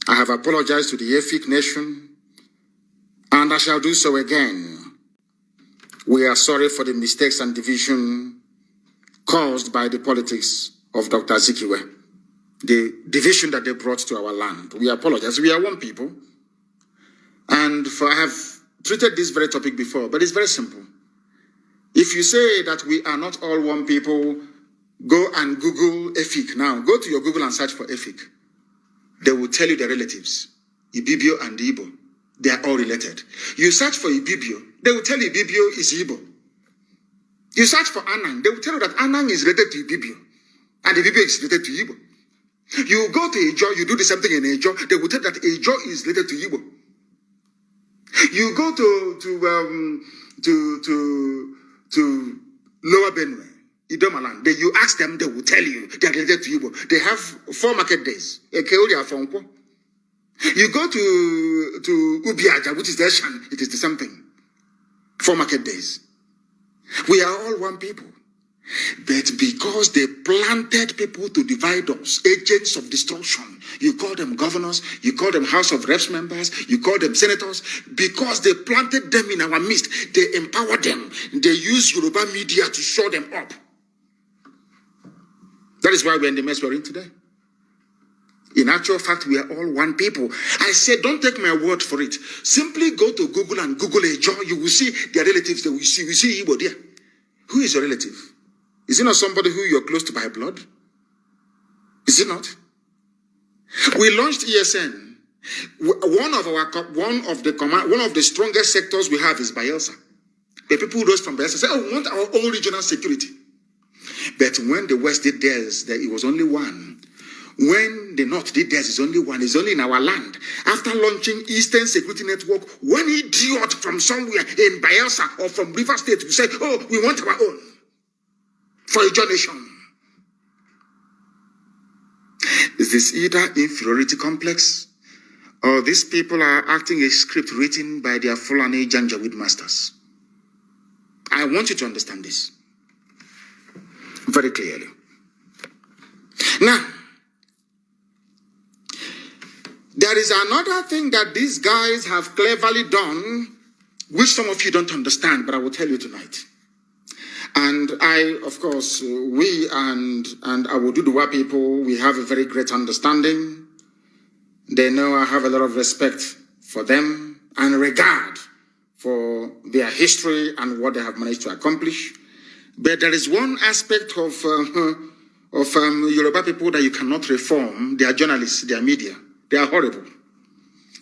Speaker 1: I have apologized to the Efik nation, and I shall do so again. We are sorry for the mistakes and division caused by the politics of Dr. Zikiwe, the division that they brought to our land. We apologize. We are one people. And I have treated this very topic before, but it's very simple. If you say that we are not all one people, go and Google Efik now. Go to your Google and search for Efik. They will tell you their relatives, Ibibio and Igbo. They are all related. You search for Ibibio, they will tell you Ibibio is Igbo. You search for Anang, they will tell you that Anang is related to Ibibio, and Ibibio is related to Igbo. You go to Ejo, you do the same thing in Ejo, they will tell you that Ejo is related to Igbo. You go to Lower Benue, Idomaland, you ask them, they will tell you they are related to Igbo. They have 4 market days. You go to Ubiaja, which is the Shan, it is the same thing. 4 market days. We are all one people. But because they planted people to divide us, agents of destruction, you call them governors, you call them House of Reps members, you call them senators, because they planted them in our midst, they empowered them, they use Yoruba media to show them up. That is why we're in the mess we're in today. In actual fact, we are all one people. I said, don't take my word for it. Simply go to Google and Google Ejo. You will see their relatives that we see. We see Igbo there. Who is your relative? Is it not somebody who you're close to by blood? Is it not? We launched ESN. One of the strongest sectors we have is Bayelsa. The people who rose from Bayelsa say, "Oh, we want our own regional security." But when the West did theirs, it was only one. When the North did theirs, it's only one. It's only in our land. After launching Eastern Security Network, one idiot from somewhere in Bayelsa or from River State will say, "Oh, we want our own for a nation." Is this either inferiority complex, or these people are acting a script written by their Fulani Janjaweed masters? I want you to understand this very clearly. Now, there is another thing that these guys have cleverly done, which some of you don't understand, but I will tell you tonight. And I, of course, we and our Duduwa people, we have a very great understanding. They know I have a lot of respect for them and regard for their history and what they have managed to accomplish. But there is one aspect of Yoruba people that you cannot reform. They are journalists, they are media. They are horrible.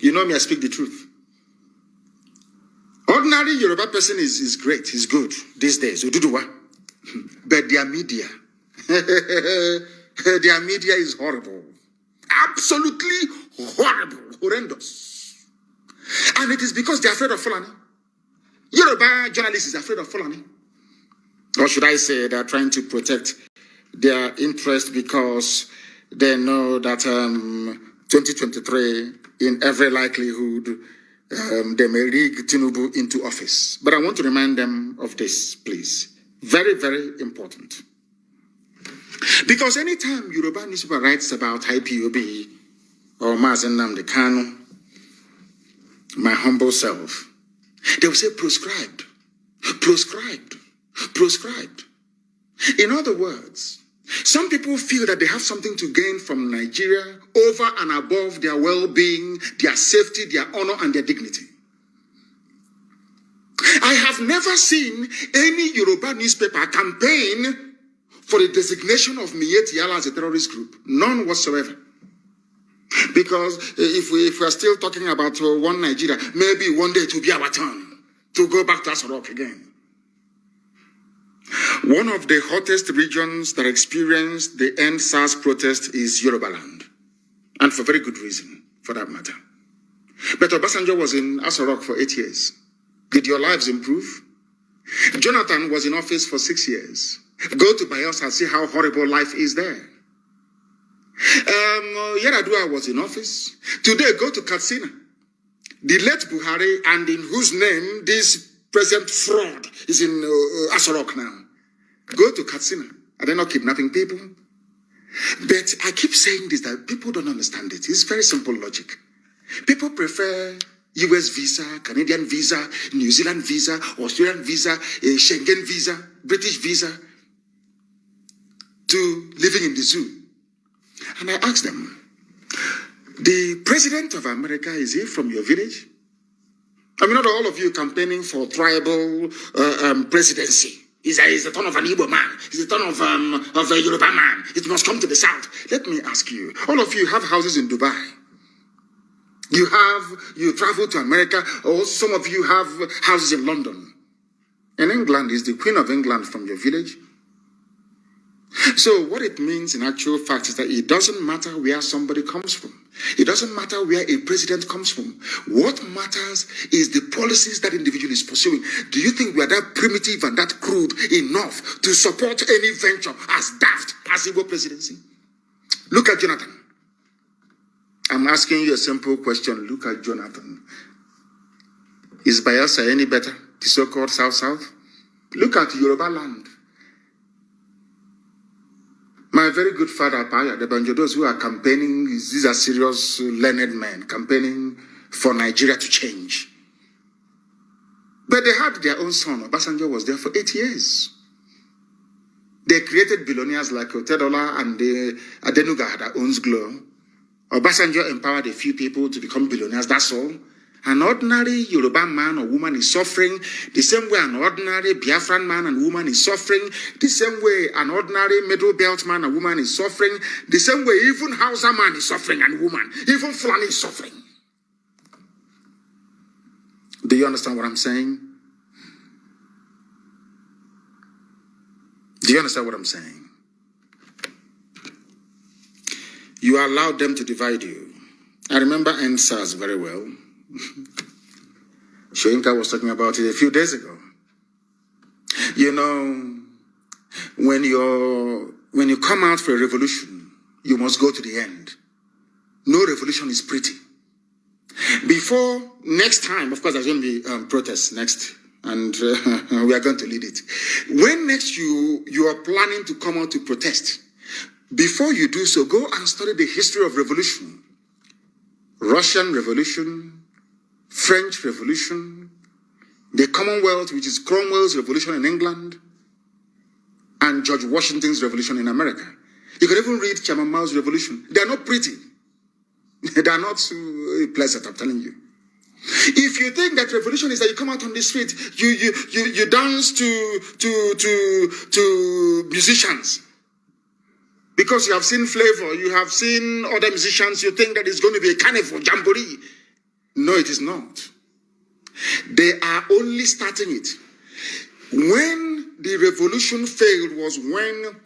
Speaker 1: You know me, I speak the truth. Ordinary Yoruba person is great, he's good these days. But their media, their media is horrible. Absolutely horrible, horrendous. And it is because they're afraid of Fulani. Yoruba journalist is afraid of Fulani. Or should I say they're trying to protect their interest because they know that 2023, in every likelihood, they may rig Tinubu into office. But I want to remind them of this, please. Very, very important. Because anytime Yoruba newspaper writes about IPOB or Mazi Nnamdi Kanu, my humble self, they will say proscribed, proscribed, proscribed. In other words, some people feel that they have something to gain from Nigeria over and above their well-being, their safety, their honor, and their dignity. I have never seen any Yoruba newspaper campaign for the designation of Miyetti Allah as a terrorist group. None whatsoever. Because if we are still talking about one Nigeria, maybe one day it will be our turn to go back to Asarok again. One of the hottest regions that experienced the end SARS protest is Yoruba land. And for very good reason, for that matter. But Obasanjo was in Asarok for 8 years. Did your lives improve? Jonathan was in office for 6 years. Go to Bayelsa and see how horrible life is there. Yaradua was in office. Today, go to Katsina. The late Buhari, and in whose name this present fraud is in Asarok now. Go to Katsina. Are they not kidnapping people? But I keep saying this, that people don't understand it. It's very simple logic. People prefer US visa, Canadian visa, New Zealand visa, Australian visa, Schengen visa, British visa, to living in the zoo. And I asked them, the president of America, is he from your village? I mean, not all of you campaigning for tribal presidency. He's the ton of an Igbo man. He's the ton of a Yoruba man. It must come to the south. Let me ask you, all of you have houses in Dubai. You travel to America, or some of you have houses in London. In England, is the Queen of England from your village? So what it means in actual fact is that it doesn't matter where somebody comes from. It doesn't matter where a president comes from. What matters is the policies that individual is pursuing. Do you think we are that primitive and that crude enough to support any venture as daft as Igbo presidency? Look at Jonathan. I'm asking you a simple question. Look at Jonathan. Is Bayelsa any better? The so-called South-South? Look at Yoruba land. My very good father, Paya, the Banjodos who are campaigning, these are serious, learned men, campaigning for Nigeria to change. But they had their own son. Obasanjo was there for 8 years. They created billionaires like Otedola, and Adenuga had their own glow. Obasanjo empowered a few people to become billionaires, that's all. An ordinary Yoruba man or woman is suffering the same way an ordinary Biafran man and woman is suffering, the same way an ordinary Middle Belt man and woman is suffering, the same way even Hausa man is suffering and woman, even Fulani is suffering. Do you understand what I'm saying? Do you understand what I'm saying? You allowed them to divide you. I remember NSAS very well. Shoyinka was talking about it a few days ago. You know, when you come out for a revolution, you must go to the end. No revolution is pretty. Before next time, of course, there's going to be protests next, and we are going to lead it. When next you are planning to come out to protest, before you do so, go and study the history of revolution. Russian Revolution, French Revolution, the Commonwealth, which is Cromwell's revolution in England, and George Washington's revolution in America. You can even read Chairman Mao's revolution. They are not pretty. They are not pleasant, I'm telling you. If you think that revolution is that you come out on the street, you dance to musicians. Because you have seen Flavor, you have seen other musicians, you think that it's going to be a carnival, jamboree. No, it is not. They are only starting it. When the revolution failed was when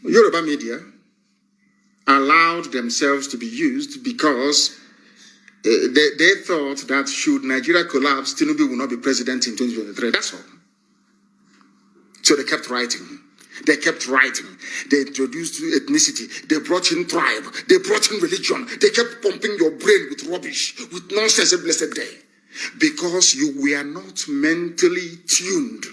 Speaker 1: Yoruba media allowed themselves to be used because they thought that should Nigeria collapse, Tinubu will not be president in 2023. That's all. So they kept writing. They kept writing. They introduced ethnicity. They brought in tribe. They brought in religion. They kept pumping your brain with rubbish, with nonsense every blessed day. Because you were not mentally tuned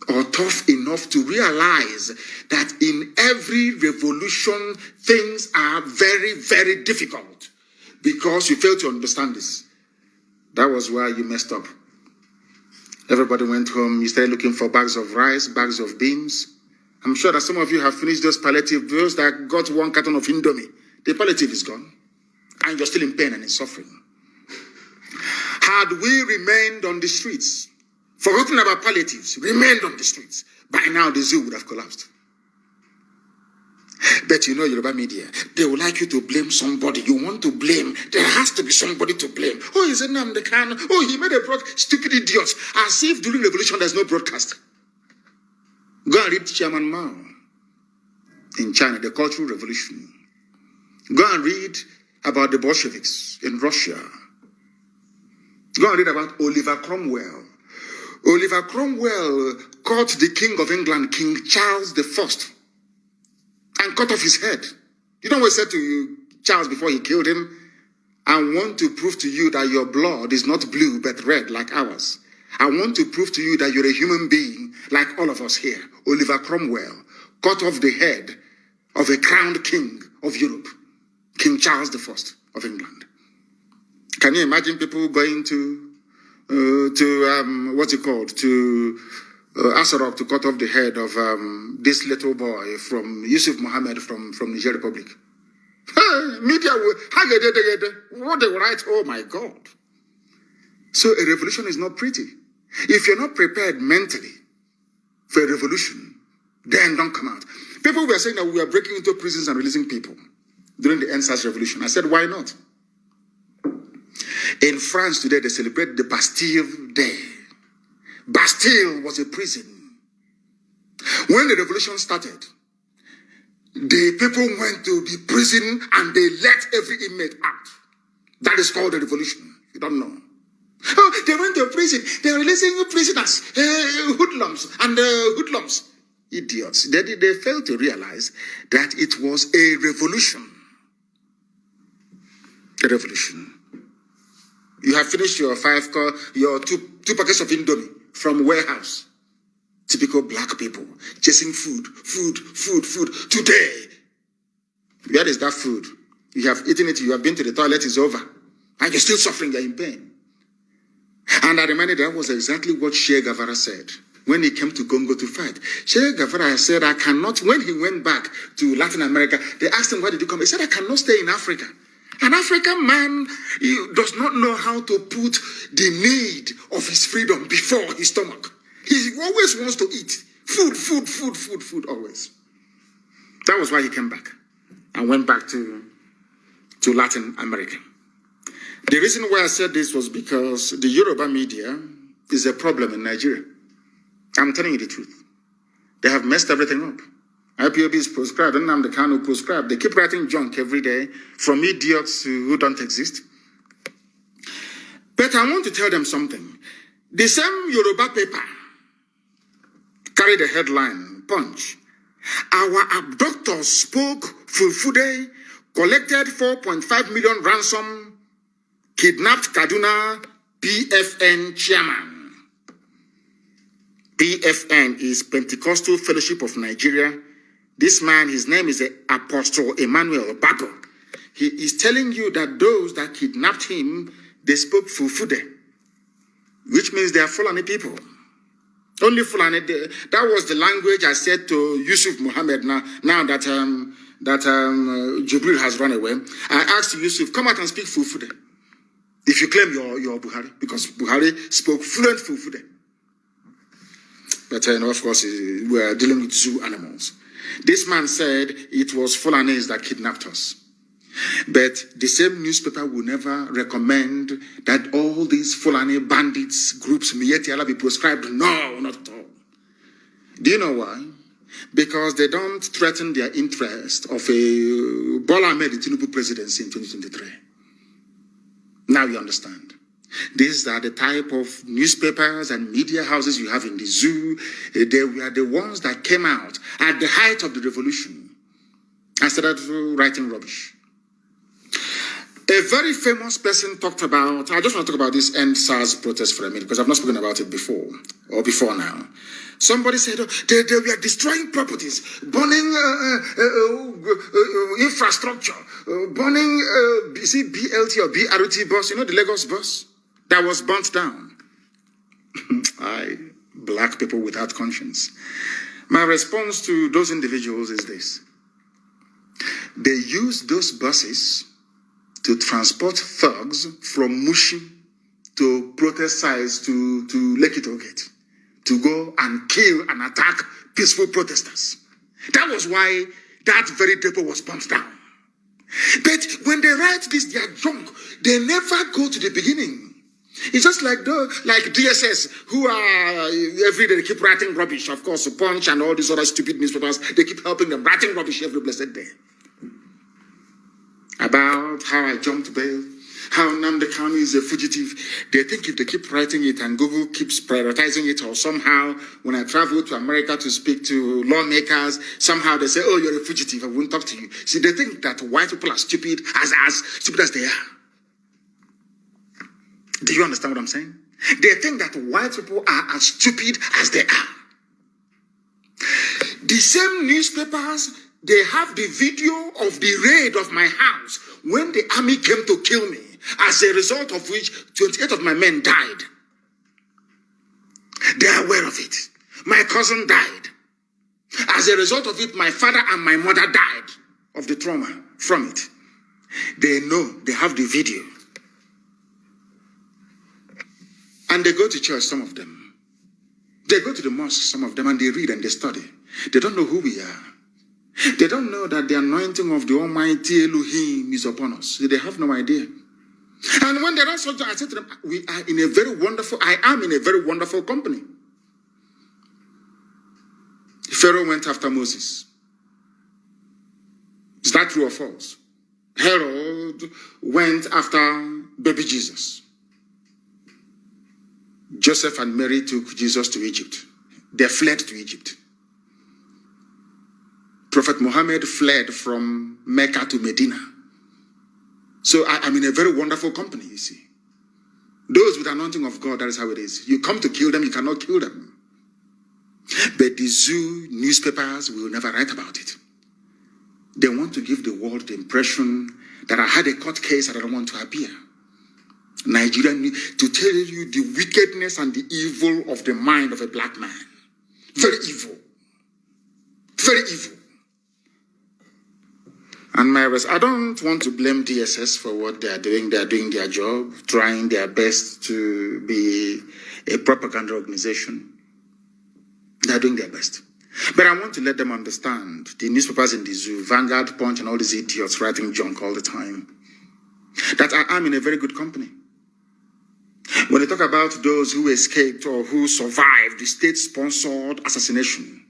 Speaker 1: or tough enough to realize that in every revolution, things are very, very difficult. Because you failed to understand this. That was why you messed up. Everybody went home. You started looking for bags of rice, bags of beans. I'm sure that some of you have finished those palliative bills that got 1 carton of Indomie. The palliative is gone. And you're still in pain and in suffering. Had we remained on the streets, forgotten about palliatives, remained on the streets, by now the zoo would have collapsed. But But you know Yoruba media, they would like you to blame somebody. You want to blame. There has to be somebody to blame. Oh, he's a Nnamdi Kanu. Oh, he made a broadcast. Stupid idiots. As if during revolution there's no broadcast. Go and read Chairman Mao in China, the Cultural Revolution. Go and read about the Bolsheviks in Russia. Go and read about Oliver Cromwell. Oliver Cromwell caught the King of England, King Charles I, and cut off his head. You know what he said to Charles before he killed him? I want to prove to you that your blood is not blue but red like ours. I want to prove to you that you're a human being like all of us here. Oliver Cromwell cut off the head of a crowned king of Europe, King Charles I of England. Can you imagine people going to Asarok to cut off the head of this little boy from Yusuf Mohammed from Niger Republic? Media, what they write, oh my God. So a revolution is not pretty. If you're not prepared mentally for a revolution, then don't come out. People were saying that we are breaking into prisons and releasing people during the NSAS revolution. I said, why not? In France today, they celebrate the Bastille Day. Bastille was a prison. When the revolution started, the people went to the prison and they let every inmate out. That is called the revolution. You don't know. Oh, they went to prison. They're releasing prisoners, hoodlums and hoodlums. Idiots. They failed to realize that it was a revolution. A revolution. You have finished your two packets of Indomie from warehouse. Typical black people chasing food. Today, where is that food? You have eaten it, you have been to the toilet, it's over. And you're still suffering, you're in pain. And I reminded that was exactly what Che Guevara said when he came to Congo to fight. Che Guevara said, I cannot, when he went back to Latin America, they asked him, why did you come? He said, I cannot stay in Africa. An African man does not know how to put the need of his freedom before his stomach. He always wants to eat. Food, always. That was why he came back and went back to Latin America. The reason why I said this was because the Yoruba media is a problem in Nigeria. I'm telling you the truth. They have messed everything up. IPOB is proscribed, Nnamdi Kanu proscribed. They keep writing junk every day from idiots who don't exist. But I want to tell them something. The same Yoruba paper carried a headline, Punch. Our abductors spoke Fulfude, collected 4.5 million ransom, kidnapped Kaduna PFN chairman. PFN is Pentecostal Fellowship of Nigeria. This man, his name is Apostle Emmanuel Bago. He is telling you that those that kidnapped him, they spoke Fulfude, which means they are Fulani people. Only Fulani. That was the language I said to Yusuf Mohammed now that Jibril has run away. I asked Yusuf, come out and speak Fulfude. If you claim you're Buhari, because Buhari spoke fluent Fulfude. But of course, we are dealing with zoo animals. This man said it was Fulanis that kidnapped us. But the same newspaper will never recommend that all these Fulani bandits, groups, Miyetti be proscribed. No, not at all. Do you know why? Because they don't threaten their interest of a Bola Ahmed Tinubu presidency in 2023. Now you understand. These are the type of newspapers and media houses you have in the zoo. They were the ones that came out at the height of the revolution and started writing rubbish. A very famous person talked about, I just want to talk about this End SARS protest for a minute because I've not spoken about it before now. Somebody said they were destroying properties, burning infrastructure, burning BLT or BRT bus, you know, the Lagos bus that was burnt down. Black people without conscience. My response to those individuals is this. They use those buses to transport thugs from Mushi to protest sites to Lekki Tollgate to go and kill and attack peaceful protesters. That was why that very depot was burnt down. But when they write this, they are drunk. They never go to the beginning. It's just like DSS, who are every day they keep writing rubbish. Of course, Punch and all these other stupid newspapers, they keep helping them writing rubbish every blessed day. About how I jumped bail, how Nnamdi Kanu is a fugitive. They think if they keep writing it and Google keeps prioritizing it, or somehow when I travel to America to speak to lawmakers, somehow they say, oh, you're a fugitive, I won't talk to you. See, they think that white people are stupid, as stupid as they are. Do you understand what I'm saying? They think that white people are as stupid as they are. The same newspapers, they have the video of the raid of my house when the army came to kill me, as a result of which 28 of my men died. They are aware of it. My cousin died. As a result of it, my father and my mother died of the trauma from it. They know, they have the video. And they go to church, some of them. They go to the mosque, some of them, and they read and they study. They don't know who we are. They don't know that the anointing of the Almighty Elohim is upon us. They have no idea. And when they don't something, I said to them, I am in a very wonderful company. Pharaoh went after Moses. Is that true or false? Herod went after baby Jesus. Joseph and Mary took Jesus to Egypt. They fled to Egypt. Prophet Muhammad fled from Mecca to Medina. So I'm in a very wonderful company, you see. Those with the anointing of God, that is how it is. You come to kill them, you cannot kill them. But the zoo newspapers will never write about it. They want to give the world the impression that I had a court case and I don't want to appear. Nigeria, to tell you the wickedness and the evil of the mind of a black man. Very evil. Very evil. And I don't want to blame DSS for what they are doing. They are doing their job, trying their best to be a propaganda organization. They are doing their best. But I want to let them understand, the newspapers in the zoo, Vanguard, Punch, and all these idiots writing junk all the time, that I am in a very good company. When they talk about those who escaped or who survived the state-sponsored assassination,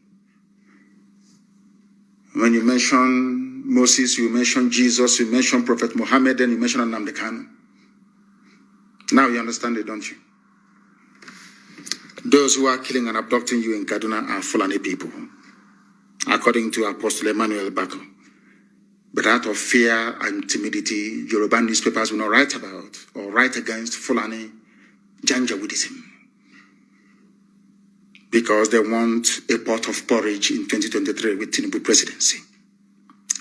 Speaker 1: when you mention Moses, you mention Jesus, you mention Prophet Muhammad, then you mention Nnamdi Kanu. Now you understand it, don't you? Those who are killing and abducting you in Kaduna are Fulani people, according to Apostle Emmanuel Bako. But out of fear and timidity, Yoruba newspapers will not write about or write against Fulani Janjaweedism, because they want a pot of porridge in 2023 with Tinubu presidency.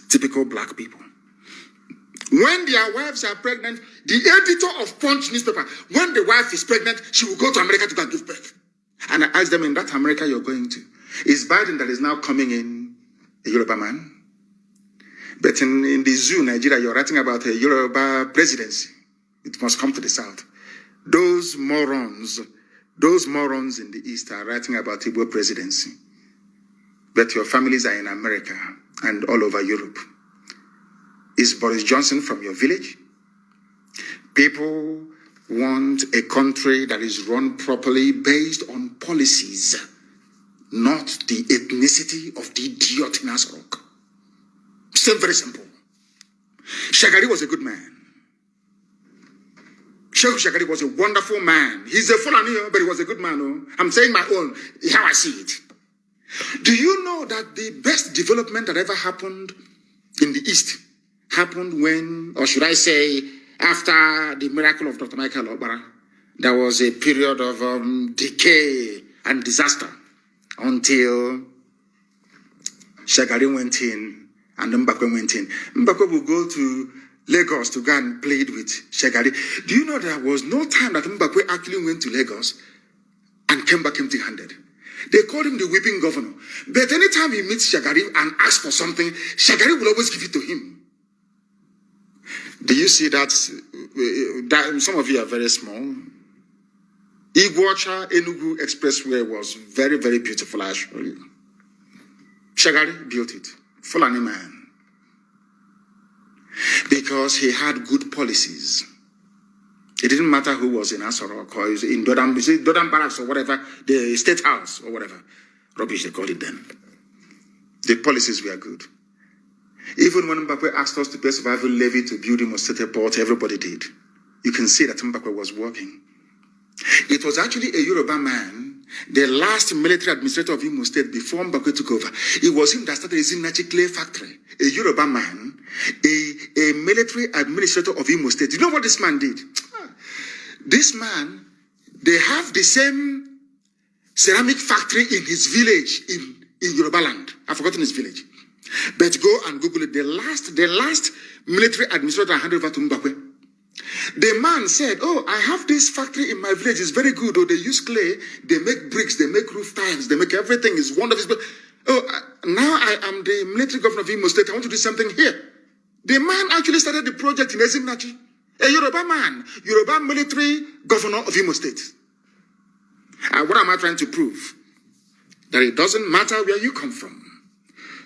Speaker 1: Typical black people. When their wives are pregnant, the editor of Punch newspaper, when the wife is pregnant, she will go to America to go and give birth. And I ask them, in that America you're going to, is Biden that is now coming in a Yoruba man? But in the zoo, Nigeria, you're writing about a Yoruba presidency. It must come to the south. Those morons in the east are writing about Igbo presidency. But your families are in America and all over Europe. Is Boris Johnson from your village? People want a country that is run properly based on policies, not the ethnicity of the idiot in Asarok. Still very simple. Shagari was a good man. Sheikh Shagari was a wonderful man. He's a Fulani, but he was a good man. Oh. I'm saying my own, how I see it. Do you know that the best development that ever happened in the East happened when, or should I say, after the miracle of Dr. Michael Obara? There was a period of decay and disaster until Shagari went in and Mbakwe went in. Mbakwe will go to Lagos to go and plead with Shagari. Do you know there was no time that Mbakwe actually went to Lagos and came back empty-handed? They called him the weeping governor. But anytime he meets Shagari and asks for something, Shagari will always give it to him. Do you see that? Some of you are very small. Iguacha Enugu Expressway was very, very beautiful, I assure you. Shagari built it. Fulani man. Because he had good policies. It didn't matter who was in Asorok or in Dodam Barracks or whatever, the State House or whatever. Rubbish, they called it then. The policies were good. Even when Mbakwe asked us to pay survival levy to build Imo State port, everybody did. You can see that Mbakwe was working. It was actually a Yoruba man, the last military administrator of Imo State before Mbakwe took over. It was him that started the Zinachi clay factory. A Yoruba man, a military administrator of Imo State. You know what this man did? This man, they have the same ceramic factory in his village in Yoruba land. I've forgotten his village. But go and Google it. The last military administrator handed over to Mbakwe. The man said, oh, I have this factory in my village. It's very good. Oh, they use clay. They make bricks. They make roof tiles. They make everything. It's wonderful. Oh, now I am the military governor of Imo State. I want to do something here. The man actually started the project in Ezinachi. A Yoruba man. Yoruba military governor of Imo State. And what am I trying to prove? That it doesn't matter where you come from.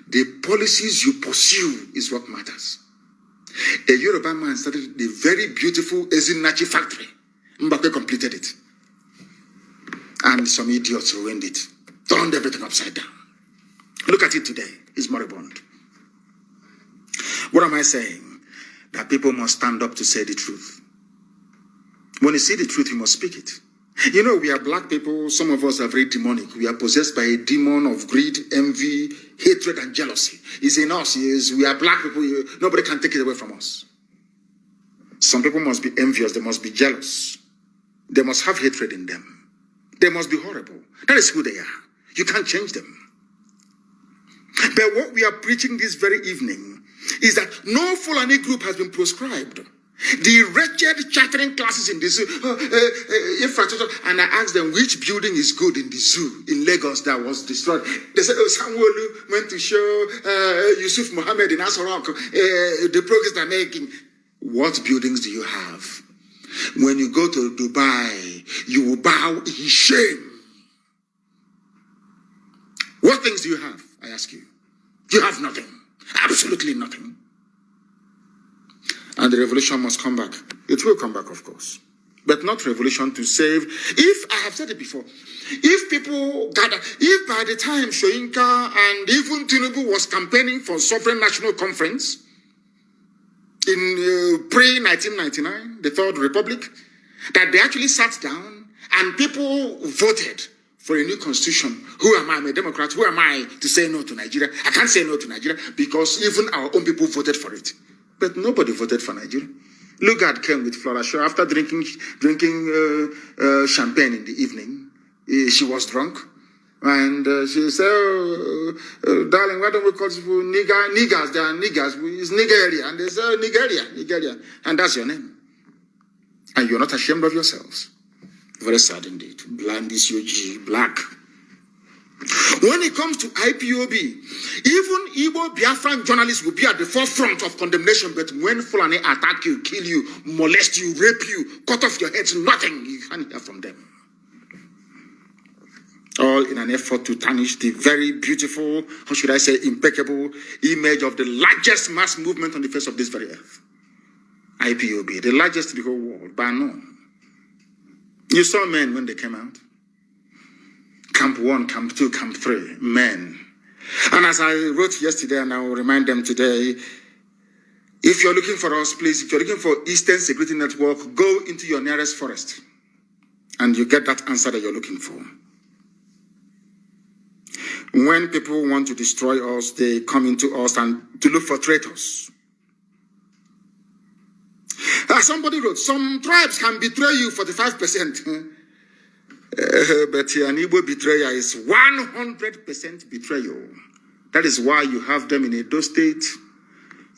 Speaker 1: The policies you pursue is what matters. A Yoruba man started the very beautiful Ezinachi factory. Mbakwe completed it. And some idiots ruined it. Turned everything upside down. Look at it today. It's moribund. What am I saying? That people must stand up to say the truth. When you see the truth, you must speak it. You know, we are black people. Some of us are very demonic. We are possessed by a demon of greed, envy, hatred, and jealousy. It's in us. We are black people. Nobody can take it away from us. Some people must be envious. They must be jealous. They must have hatred in them. They must be horrible. That is who they are. You can't change them. But what we are preaching this very evening is that no Fulani group has been proscribed. The wretched chattering classes in the zoo, infrastructure, and I asked them which building is good in the zoo in Lagos that was destroyed. They said, oh, Sanwo-Olu went to show Yusuf Mohammed in Asorok the progress they're making. What buildings do you have? When you go to Dubai, you will bow in shame. What things do you have? I ask you. You have nothing. Absolutely nothing. And the revolution must come back. It will come back, of course. But not revolution to save. If, I have said it before, if people gather, if by the time Soyinka and even Tinubu was campaigning for Sovereign National Conference in pre-1999, the Third Republic, that they actually sat down and people voted for a new constitution. Who am I? I'm a Democrat. Who am I to say no to Nigeria? I can't say no to Nigeria because even our own people voted for it. But nobody voted for Nigeria. Lugard came with Flora Shaw after drinking champagne in the evening. She was drunk. And she said, darling, why don't we call people niggers? They are niggers. It's Nigeria. And they say, Nigeria. And that's your name. And you're not ashamed of yourselves. Very sad indeed. Blind is UG, black. When it comes to IPOB, even Igbo Biafran journalists will be at the forefront of condemnation, but when Fulani attack you, kill you, molest you, rape you, cut off your heads, nothing, you can't hear from them. All in an effort to tarnish the very beautiful, how should I say, impeccable image of the largest mass movement on the face of this very earth. IPOB, the largest in the whole world, by none. You saw men when they came out. Camp 1, Camp 2, Camp 3, men. And as I wrote yesterday, and I will remind them today, if you're looking for us, please, if you're looking for Eastern Security Network, go into your nearest forest. And you get that answer that you're looking for. When people want to destroy us, they come into us and to look for traitors. Somebody wrote, some tribes can betray you 45%. But an Igbo betrayer is 100% betrayal. That is why you have them in Edo State,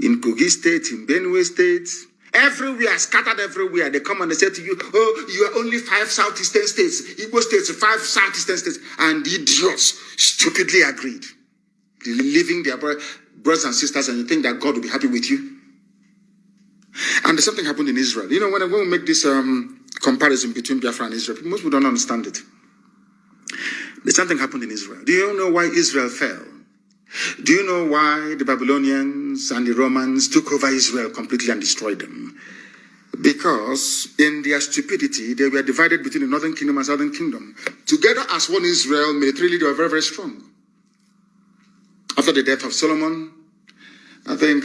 Speaker 1: in Kogi State, in Benue State, everywhere, scattered everywhere. They come and they say to you, oh, you are only 5 southeastern states, Igbo states, 5 southeastern states. And the idiots stupidly agreed. They're leaving their brothers and sisters, and you think that God will be happy with you. And there's something happened in Israel. You know, when I'm going to make this comparison between Biafra and Israel, most people don't understand it. There's something happened in Israel. Do you know why Israel fell? Do you know why the Babylonians and the Romans took over Israel completely and destroyed them? Because in their stupidity, they were divided between the northern kingdom and southern kingdom. Together as one Israel, militarily, they were very, very strong. After the death of Solomon, I think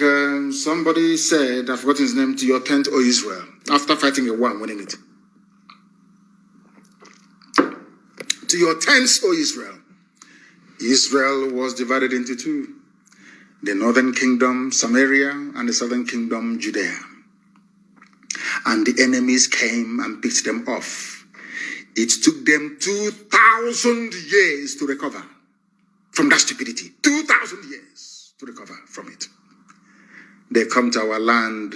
Speaker 1: somebody said, I've forgotten his name, to your tent, O Israel, after fighting a war and winning it. To your tents, O Israel. Israel was divided into two. The northern kingdom, Samaria, and the southern kingdom, Judea. And the enemies came and picked them off. It took them 2,000 years to recover from that stupidity. 2,000 years to recover from it. They come to our land.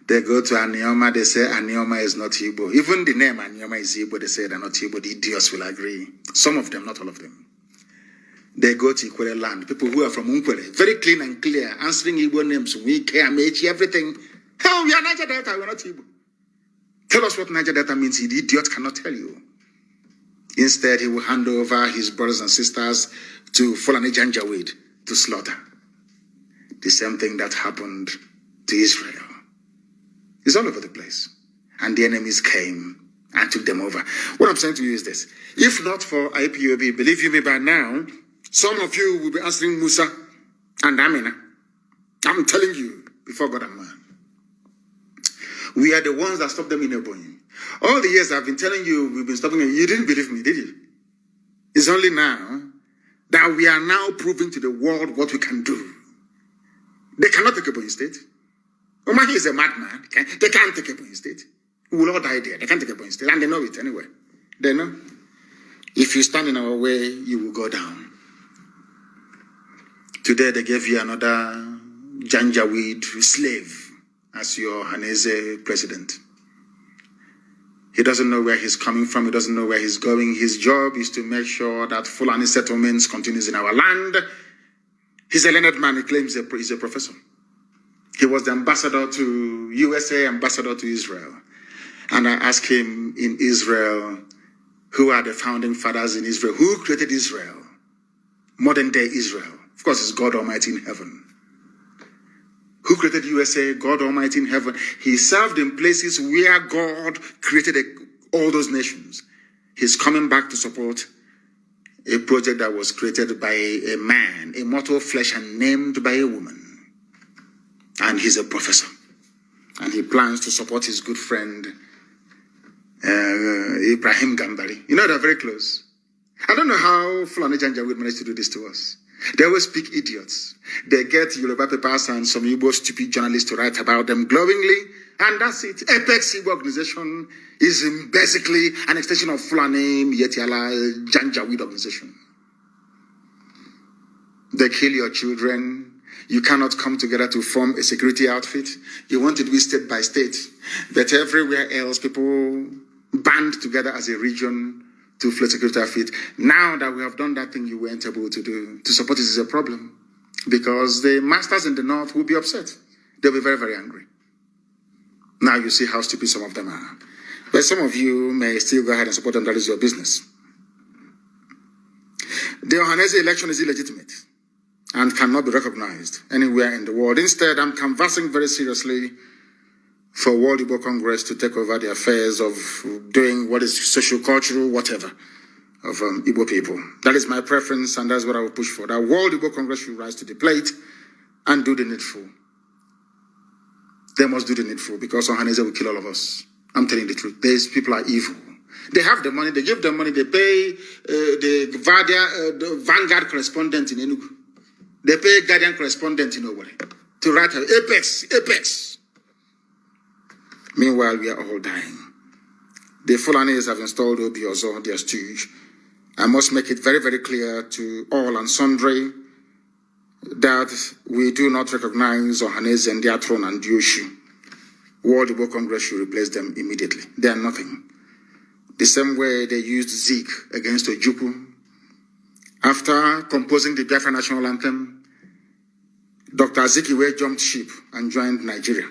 Speaker 1: They go to Anioma. They say Anioma is not Igbo. Even the name Anioma is Igbo. They say they're not Igbo. The idiots will agree. Some of them, not all of them. They go to Ikwere land. People who are from Unkwere. Very clean and clear. Answering Igbo names. We care, Mechi, everything. Hell, we are Niger Delta. We're not Igbo. Tell us what Niger Delta means. The idiot cannot tell you. Instead, he will hand over his brothers and sisters to Fulani Janjaweed to slaughter. The same thing that happened to Israel. It's all over the place. And the enemies came and took them over. What I'm saying to you is this. If not for IPOB, believe you me, by now, some of you will be answering Musa and Amina. I'm telling you, before God and man. We are the ones that stopped them in Ebonyi. All the years I've been telling you, we've been stopping them. You didn't believe me, did you? It's only now that we are now proving to the world what we can do. They cannot take Ebonyi State. Omahi is a madman. They can't take Ebonyi State. We will all die there. They can't take Ebonyi State. And they know it anyway. They know. If you stand in our way, you will go down. Today they gave you another Janjaweed slave as your Hanese president. He doesn't know where he's coming from. He doesn't know where he's going. His job is to make sure that Fulani settlements continues in our land. He's a learned man. He claims he's a professor. He was the ambassador to USA, ambassador to Israel. And I asked him in Israel, who are the founding fathers in Israel? Who created Israel? Modern day Israel. Of course, it's God Almighty in heaven. Who created USA? God Almighty in heaven. He served in places where God created all those nations. He's coming back to support a project that was created by a man, a mortal flesh, and named by a woman. And he's a professor. And he plans to support his good friend, Ibrahim Gambari. You know, they're very close. I don't know how Fulani Janjaweed managed to do this to us. They always speak idiots. They get Yoruba papers and some Igbo stupid journalists to write about them glowingly, and that's it. Apex Igbo organization is basically an extension of Fulani Yetiala Janjaweed organization. They kill your children. You cannot come together to form a security outfit. You want to do it state by state. But everywhere else, people band together as a region to float security outfit. Now that we have done that thing you weren't able to do, to support it is a problem. Because the masters in the north will be upset. They'll be very, very angry. Now you see how stupid some of them are. But some of you may still go ahead and support them. That is your business. The Ohanese election is illegitimate and cannot be recognized anywhere in the world. Instead, I'm canvassing very seriously for World Igbo Congress to take over the affairs of doing what is social, cultural, whatever, of Igbo people. That is my preference, and that's what I will push for. That World Igbo Congress should rise to the plate and do the needful. They must do the needful, because Ohanese will kill all of us. I'm telling the truth. These people are evil. They have the money, they give them money, they pay the Vanguard correspondent in Enugu. They pay Guardian correspondent in Owerri to write Apex. Meanwhile, we are all dying. The Fulanis have installed Obiozo, their stooge. I must make it very, very clear to all and sundry that we do not recognize Ohanese and their throne and Dioshu. World Igbo Congress should replace them immediately. They are nothing. The same way they used Zeke against Ojukwu. After composing the Biafra national anthem, Dr. Azikiwe jumped ship and joined Nigeria.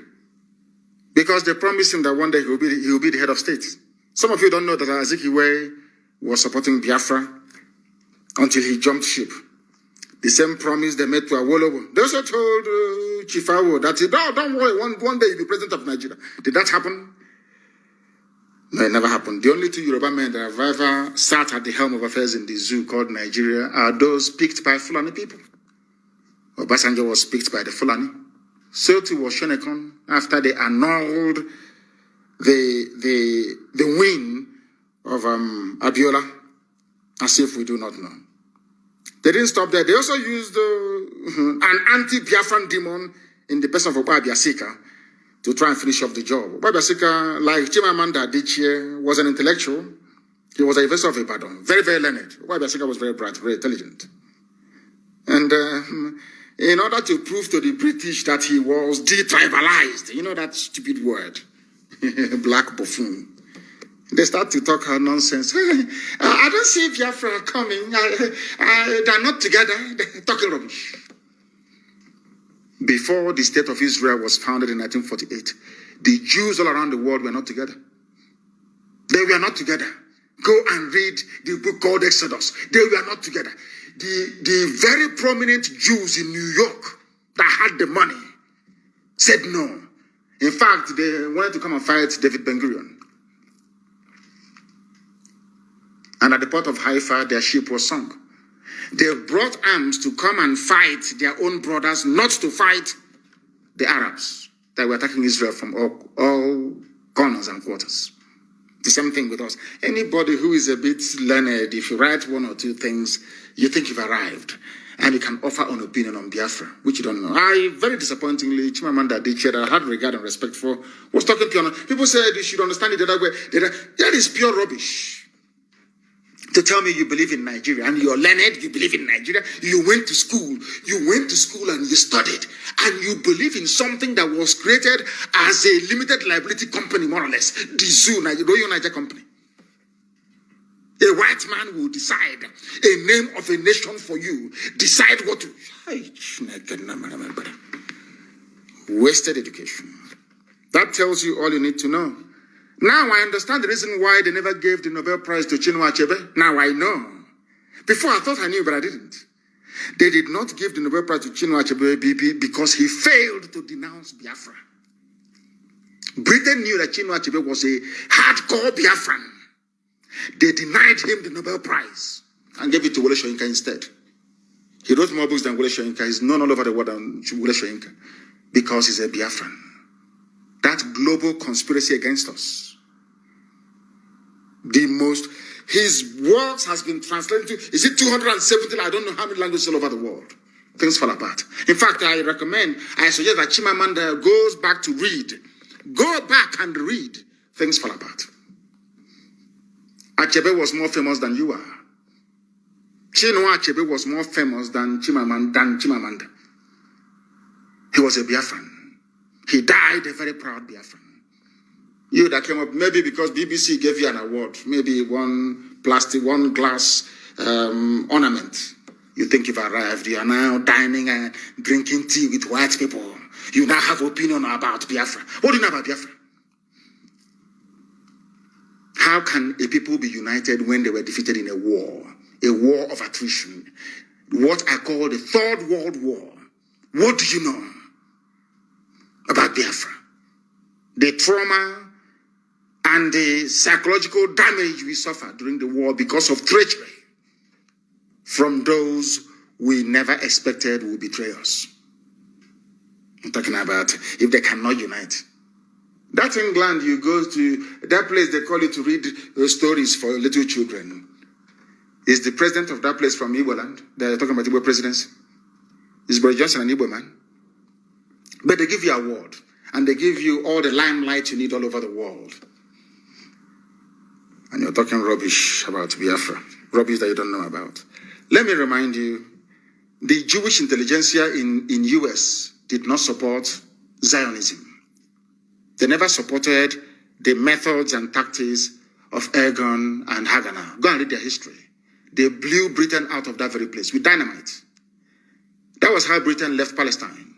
Speaker 1: Because they promised him that one day he will be the head of state. Some of you don't know that Azikiwe was supporting Biafra until he jumped ship. The same promise they made to Awolowo. They also told Chief Awo that, don't worry, one day you'll be president of Nigeria. Did that happen? No, it never happened. The only two Yoruba men that have ever sat at the helm of affairs in the zoo called Nigeria are those picked by Fulani people. Obasanjo was picked by the Fulani. So too was Shonekon after they annulled the win of Abiola, as if we do not know. They didn't stop there. They also used an anti-Biafran demon in the person of Obabiasika to try and finish off the job. Obabiasika, like Chimamanda Adichie, was an intellectual. He was a professor of Ibadan, very, very learned. Obabiasika was very bright, very intelligent. And in order to prove to the British that he was detribalized, you know that stupid word, black buffoon, they start to talk nonsense. I don't see Biafra coming. They're not together. They're talking rubbish. Before the state of Israel was founded in 1948, the Jews all around the world were not together. They were not together. Go and read the book called Exodus. They were not together. The very prominent Jews in New York that had the money said no. In fact, they wanted to come and fight David Ben-Gurion. And at the port of Haifa, their ship was sunk. They brought arms to come and fight their own brothers, not to fight the Arabs that were attacking Israel from all corners and quarters. The same thing with us. Anybody who is a bit learned, if you write one or two things, you think you've arrived. And you can offer an opinion on Biafra, which you don't know. Very disappointingly, Chimamanda Adichie, that I had regard and respect for, was talking pure. People said you should understand it the other way. That is pure rubbish. To tell me you believe in Nigeria and you're learned, you believe in Nigeria, you went to school and you studied, and you believe in something that was created as a limited liability company, more or less, the zoo, Royal Niger Company. A white man will decide a name of a nation for you, decide what to... Wasted education. That tells you all you need to know. Now I understand the reason why they never gave the Nobel Prize to Chinua Achebe. Now I know. Before I thought I knew, but I didn't. They did not give the Nobel Prize to Chinua Achebe because he failed to denounce Biafra. Britain knew that Chinua Achebe was a hardcore Biafran. They denied him the Nobel Prize and gave it to Wole Soyinka instead. He wrote more books than Wole Soyinka. He's known all over the world than Wole Soyinka because he's a Biafran. That global conspiracy against us. His works has been translated to, is it 270? I don't know how many languages all over the world. Things fall apart. In fact, I suggest that Chimamanda goes back to read. Go back and read. Things fall apart. Achebe was more famous than you are. Chinua Achebe was more famous than Chimamanda. He was a Biafran. He died a very proud Biafran. You that came up, maybe because BBC gave you an award, maybe one glass ornament. You think you've arrived. You are now dining and drinking tea with white people. You now have opinion about Biafra. What do you know about Biafra? How can a people be united when they were defeated in a war of attrition? What I call the Third World War. What do you know about Biafra? The trauma and the psychological damage we suffered during the war because of treachery from those we never expected would betray us. I'm talking about if they cannot unite. That England you go to, that place they call you to read stories for little children. Is the president of that place from Igbo land? They're talking about Igbo presidency. Is Boris Johnson an Igbo man? But they give you an award. And they give you all the limelight you need all over the world. And you're talking rubbish about Biafra. Rubbish that you don't know about. Let me remind you, the Jewish intelligentsia in US did not support Zionism. They never supported the methods and tactics of Ergon and Haganah. Go and read their history. They blew Britain out of that very place with dynamite. That was how Britain left Palestine.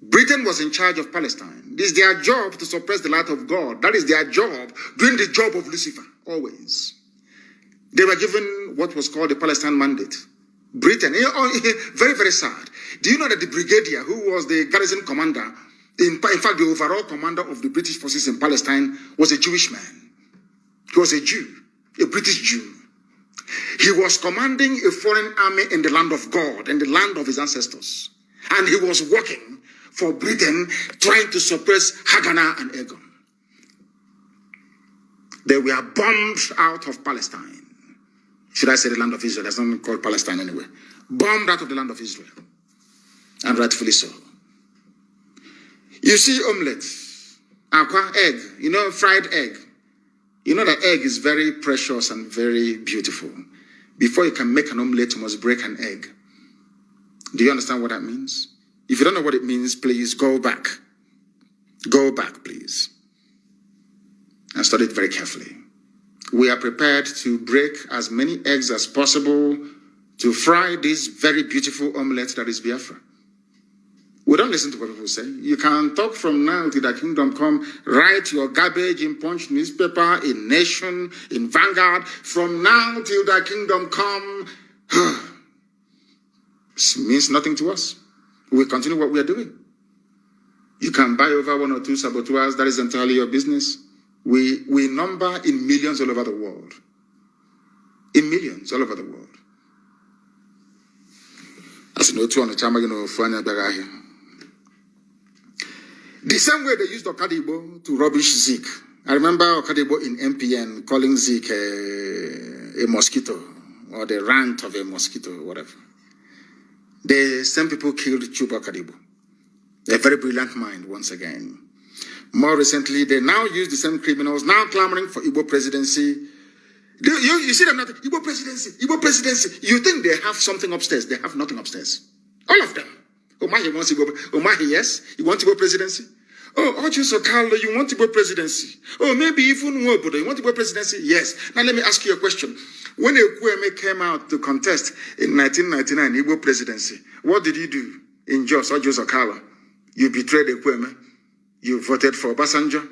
Speaker 1: Britain was in charge of Palestine. It is their job to suppress the light of God. That is their job, doing the job of Lucifer, always. They were given what was called the Palestine Mandate Britain. Very, very sad. Do you know that the brigadier, who was the garrison commander, in fact, the overall commander of the British forces in Palestine, was a Jewish man. He was a Jew, a British Jew. He was commanding a foreign army in the land of God, in the land of his ancestors. And he was working for Britain, trying to suppress Haganah and Egon. They were bombed out of Palestine. Should I say the land of Israel? That's not called Palestine anyway. Bombed out of the land of Israel. And rightfully so. You see omelette, aqua, egg, fried egg. You know that egg is very precious and very beautiful. Before you can make an omelette, you must break an egg. Do you understand what that means? If you don't know what it means, please go back. Go back, please. And study it very carefully. We are prepared to break as many eggs as possible to fry this very beautiful omelette that is Biafra. We don't listen to what people say. You can talk from now till the kingdom come, write your garbage in Punch newspaper, in Nation, in Vanguard. From now till the kingdom come, it means nothing to us. We continue what we are doing. You can buy over 1 or 2 saboteurs. That is entirely your business. We number in millions all over the world. In millions all over the world. As you know, 200 chama, the same way they used Okadibo to rubbish Zeke. I remember Okadibo in MPN calling Zeke a mosquito, or the rant of a mosquito, whatever. The same people killed Chuba Okadibo. A very brilliant mind, once again. More recently, they now use the same criminals, now clamoring for Igbo presidency. You see them nothing. Igbo presidency, Igbo presidency. You think they have something upstairs. They have nothing upstairs. All of them. Omahi wants Igbo. Omahi, yes. You want Igbo presidency? Oh, Ojuso Carlo, you want Igbo presidency? Oh, maybe even Nwobodo, you want Igbo presidency? Yes. Now let me ask you a question. When Ekwueme came out to contest in 1999 Igbo presidency, what did you do in Jos, Ojuso Carlo? You betrayed Ekwueme. You voted for Obasanjo.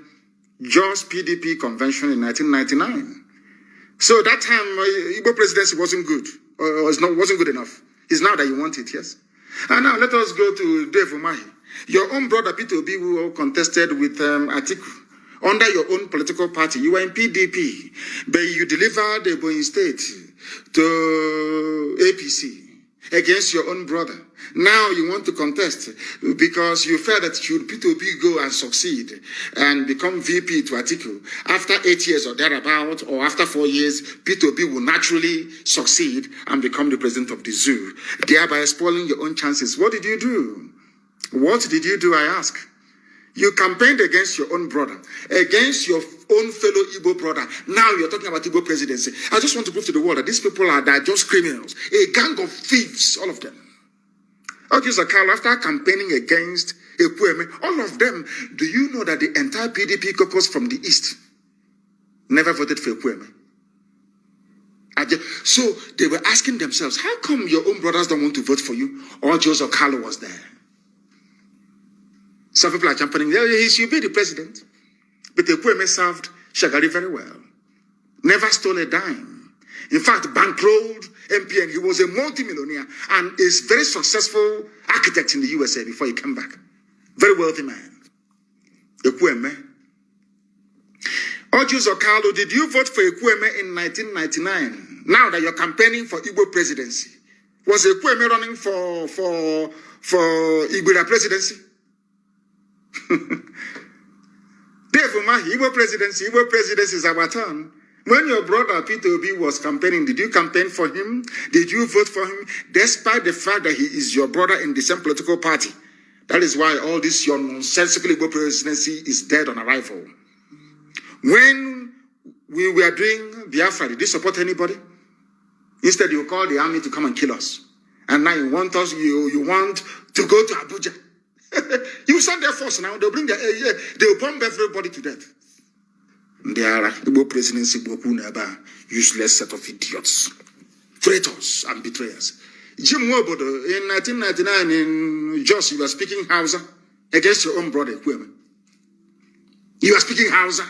Speaker 1: Jos PDP convention in 1999. So that time, Igbo presidency wasn't good, or wasn't good enough. It's now that you want it, yes? And now let us go to Dave Umahi. Your own brother Peter Obi, who contested with Atiku under your own political party. You were in PDP, but you delivered the Ebonyi State to APC against your own brother. Now you want to contest because you felt that should Peter Obi go and succeed and become VP to Atiku, after 8 years or thereabout, or after 4 years, Peter Obi will naturally succeed and become the president of the zoo, thereby spoiling your own chances. What did you do? What did you do, I ask? You campaigned against your own brother, against your own fellow Igbo brother. Now you're talking about Igbo presidency. I just want to prove to the world that these people are just criminals, a gang of thieves, all of them. Ojuso Carlo, after campaigning against Ekwueme, all of them, do you know that the entire PDP caucus from the East never voted for Ekwueme? So they were asking themselves, how come your own brothers don't want to vote for you? Ojuso Carlo was there. Some people are championing, he should be the president. But Ekwueme served Shagari very well. Never stole a dime. In fact, bankrolled MPN. He was a multimillionaire and is very successful architect in the USA before he came back. Very wealthy man. Ekwueme. Ojuso Carlo, did you vote for Ekwueme in 1999? Now that you're campaigning for Igbo presidency, was Ekwueme running for Igbo presidency? Dave Umahi, Igbo presidency is our turn. When your brother Peter Obi was campaigning, did you campaign for him? Did you vote for him? Despite the fact that he is your brother in the same political party. That is why all this your nonsensical Igbo presidency is dead on arrival. When we were doing Biafra, did you support anybody? Instead, you call the army to come and kill us. And now you want us, you want to go to Abuja. You send their force now, they'll bring they'll bomb everybody to death. They are Igbo presidency, useless set of idiots, traitors and betrayers. Jim Nwobodo, in 1999 in Jos, you were speaking Hausa against your own brother, Ekwueme. You were speaking Hausa.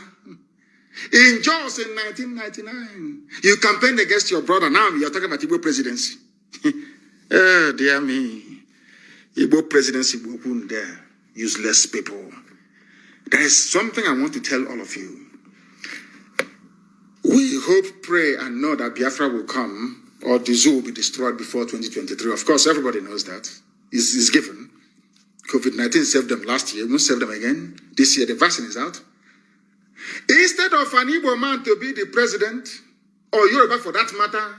Speaker 1: In Jos in 1999, you campaigned against your brother. Now you're talking about Igbo presidency. Dear me. Igbo presidency will there. Useless people. There is something I want to tell all of you. We hope, pray, and know that Biafra will come, or the zoo will be destroyed before 2023. Of course, everybody knows that. It's given. COVID-19 saved them last year. We won't save them again. This year, the vaccine is out. Instead of an Igbo man to be the president, or Yoruba for that matter,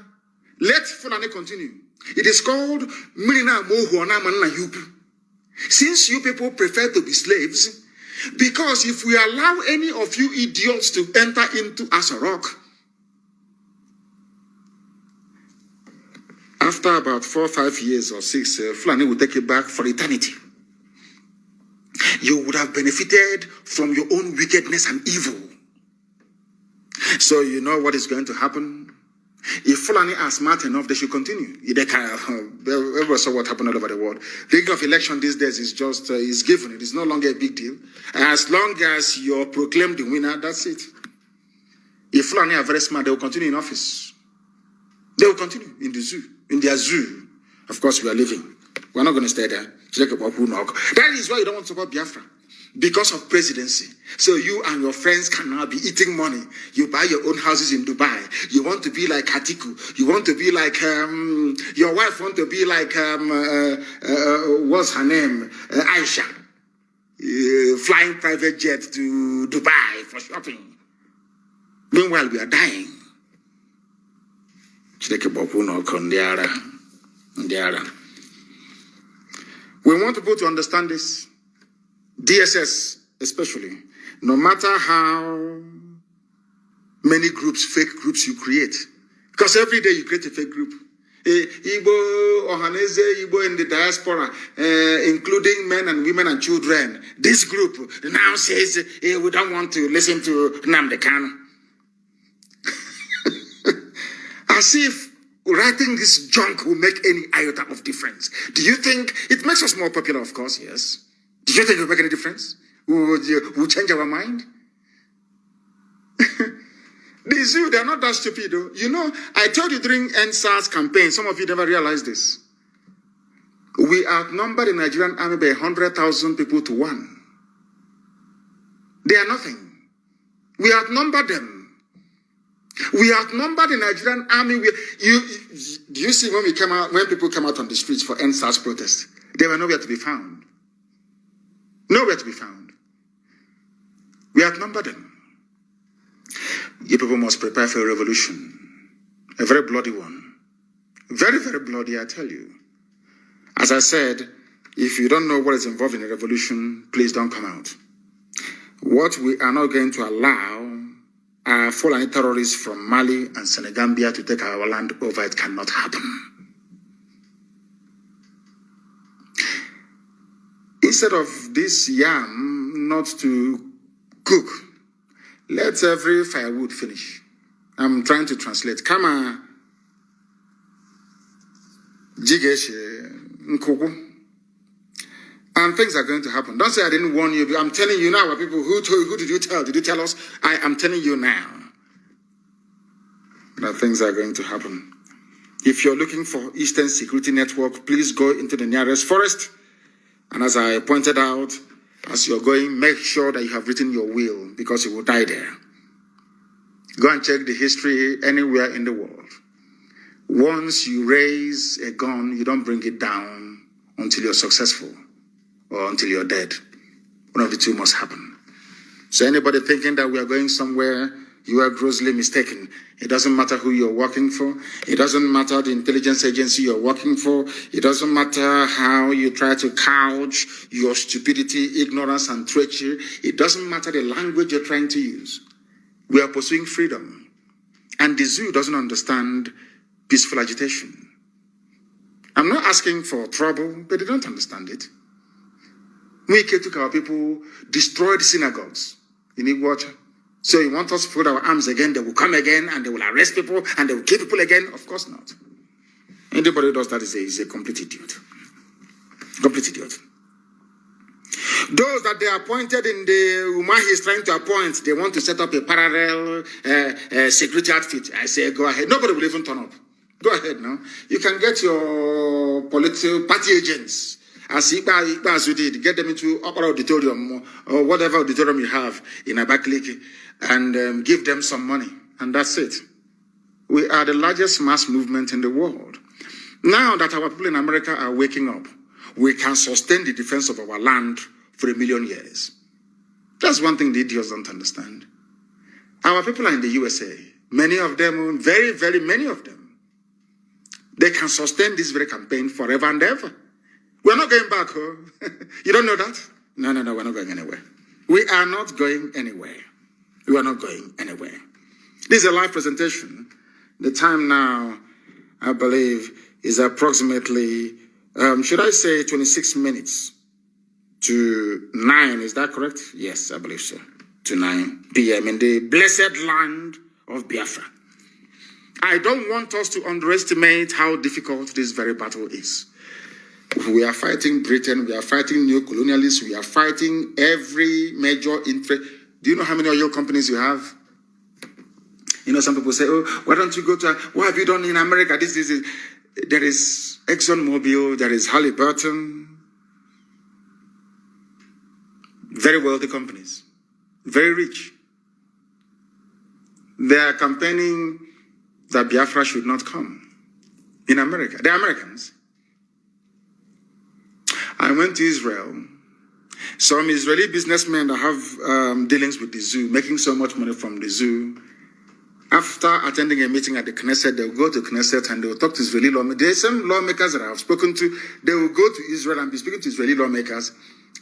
Speaker 1: let Fulani continue. It is called Mirina Mohuana Manna Yupu. Since you people prefer to be slaves, because if we allow any of you idiots to enter into Asarok, after about 4 or 5 years or 6, Fulani will take it back for eternity. You would have benefited from your own wickedness and evil. So you know what is going to happen? If Fulani are smart enough, they should continue. Everyone saw what happened all over the world. The rigging of election these days is just is given. It is no longer a big deal. As long as you're proclaimed the winner, that's it. If Fulani are very smart, they will continue in office. They will continue in the zoo, in their zoo. Of course, we are living. We're not going to stay there. That is why you don't want to support Biafra. Because of presidency. So you and your friends can now be eating money. You buy your own houses in Dubai. You want to be like Atiku. You want to be like, your wife want to be like, what's her name? Aisha. Flying private jet to Dubai for shopping. Meanwhile, we are dying. We want people to understand this. DSS especially, no matter how many groups, fake groups you create, because every day you create a fake group. Igbo, Ohaneze, Igbo in the diaspora, including men and women and children. This group now says we don't want to listen to Nnamdi Kanu. As if writing this junk will make any iota of difference. Do you think it makes us more popular? Of course, yes. Do you think it will make any difference? Will change our mind? The zoo, they're not that stupid, though. You know, I told you during NSAS campaign, some of you never realized this. We outnumbered the Nigerian army by 100,000 people to 1. They are nothing. We outnumbered them. We outnumbered the Nigerian army. Do you see when people came out on the streets for NSAS protests? They were nowhere to be found. Nowhere to be found. We outnumbered them. You people must prepare for a revolution. A very bloody one. Very, very bloody, I tell you. As I said, if you don't know what is involved in a revolution, please don't come out. What we are not going to allow are Fulani terrorists from Mali and Senegambia to take our land over. It cannot happen. Instead of this yam not to cook, let every firewood finish. I'm trying to translate. Kama jigeshe nkogu. And things are going to happen. Don't say I didn't warn you. I'm telling you now, people. Who did you tell? Did you tell us? I am telling you now that things are going to happen. If you're looking for Eastern Security Network, please go into the nearest forest. And as I pointed out, as you're going, make sure that you have written your will, because you will die there. Go and check the history anywhere in the world. Once you raise a gun, you don't bring it down until you're successful or until you're dead. One of the two must happen. So anybody thinking that we are going somewhere, you are grossly mistaken. It doesn't matter who you're working for. It doesn't matter the intelligence agency you're working for. It doesn't matter how you try to couch your stupidity, ignorance, and treachery. It doesn't matter the language you're trying to use. We are pursuing freedom. And the zoo doesn't understand peaceful agitation. I'm not asking for trouble, but they don't understand it. We took our people, destroyed synagogues. You need water. So you want us to put our arms again, they will come again, and they will arrest people, and they will kill people again? Of course not. Anybody who does that is a complete idiot. Complete idiot. Those that they appointed in the Umahi is trying to appoint, they want to set up a parallel security outfit. I say, go ahead. Nobody will even turn up. Go ahead now. You can get your political party agents, as you did, get them into upper auditorium or whatever auditorium you have in Abakaliki and give them some money. And that's it. We are the largest mass movement in the world. Now that our people in America are waking up, we can sustain the defense of our land for 1 million years. That's one thing the idiots don't understand. Our people are in the USA. Many of them, very, very many of them, they can sustain this very campaign forever and ever. We're not going back, huh? You don't know that? No, we're not going anywhere. We are not going anywhere. We are not going anywhere. This is a live presentation. The time now, I believe, is approximately, should I say 26 minutes to 9. Is that correct? Yes, I believe so. To 9 p.m. in the blessed land of Biafra. I don't want us to underestimate how difficult this very battle is. We are fighting Britain, we are fighting neo-colonialists, we are fighting every major interest. Do you know how many oil companies you have? You know, some people say, oh, why don't you go to, what have you done in America? There is ExxonMobil, there is Halliburton. Very wealthy companies, very rich. They are campaigning that Biafra should not come in America. The Americans. I went to Israel. Some Israeli businessmen that have dealings with the zoo, making so much money from the zoo. After attending a meeting at the Knesset, they'll go to Knesset and they'll talk to Israeli lawmakers. The same lawmakers that I have spoken to, they will go to Israel and be speaking to Israeli lawmakers,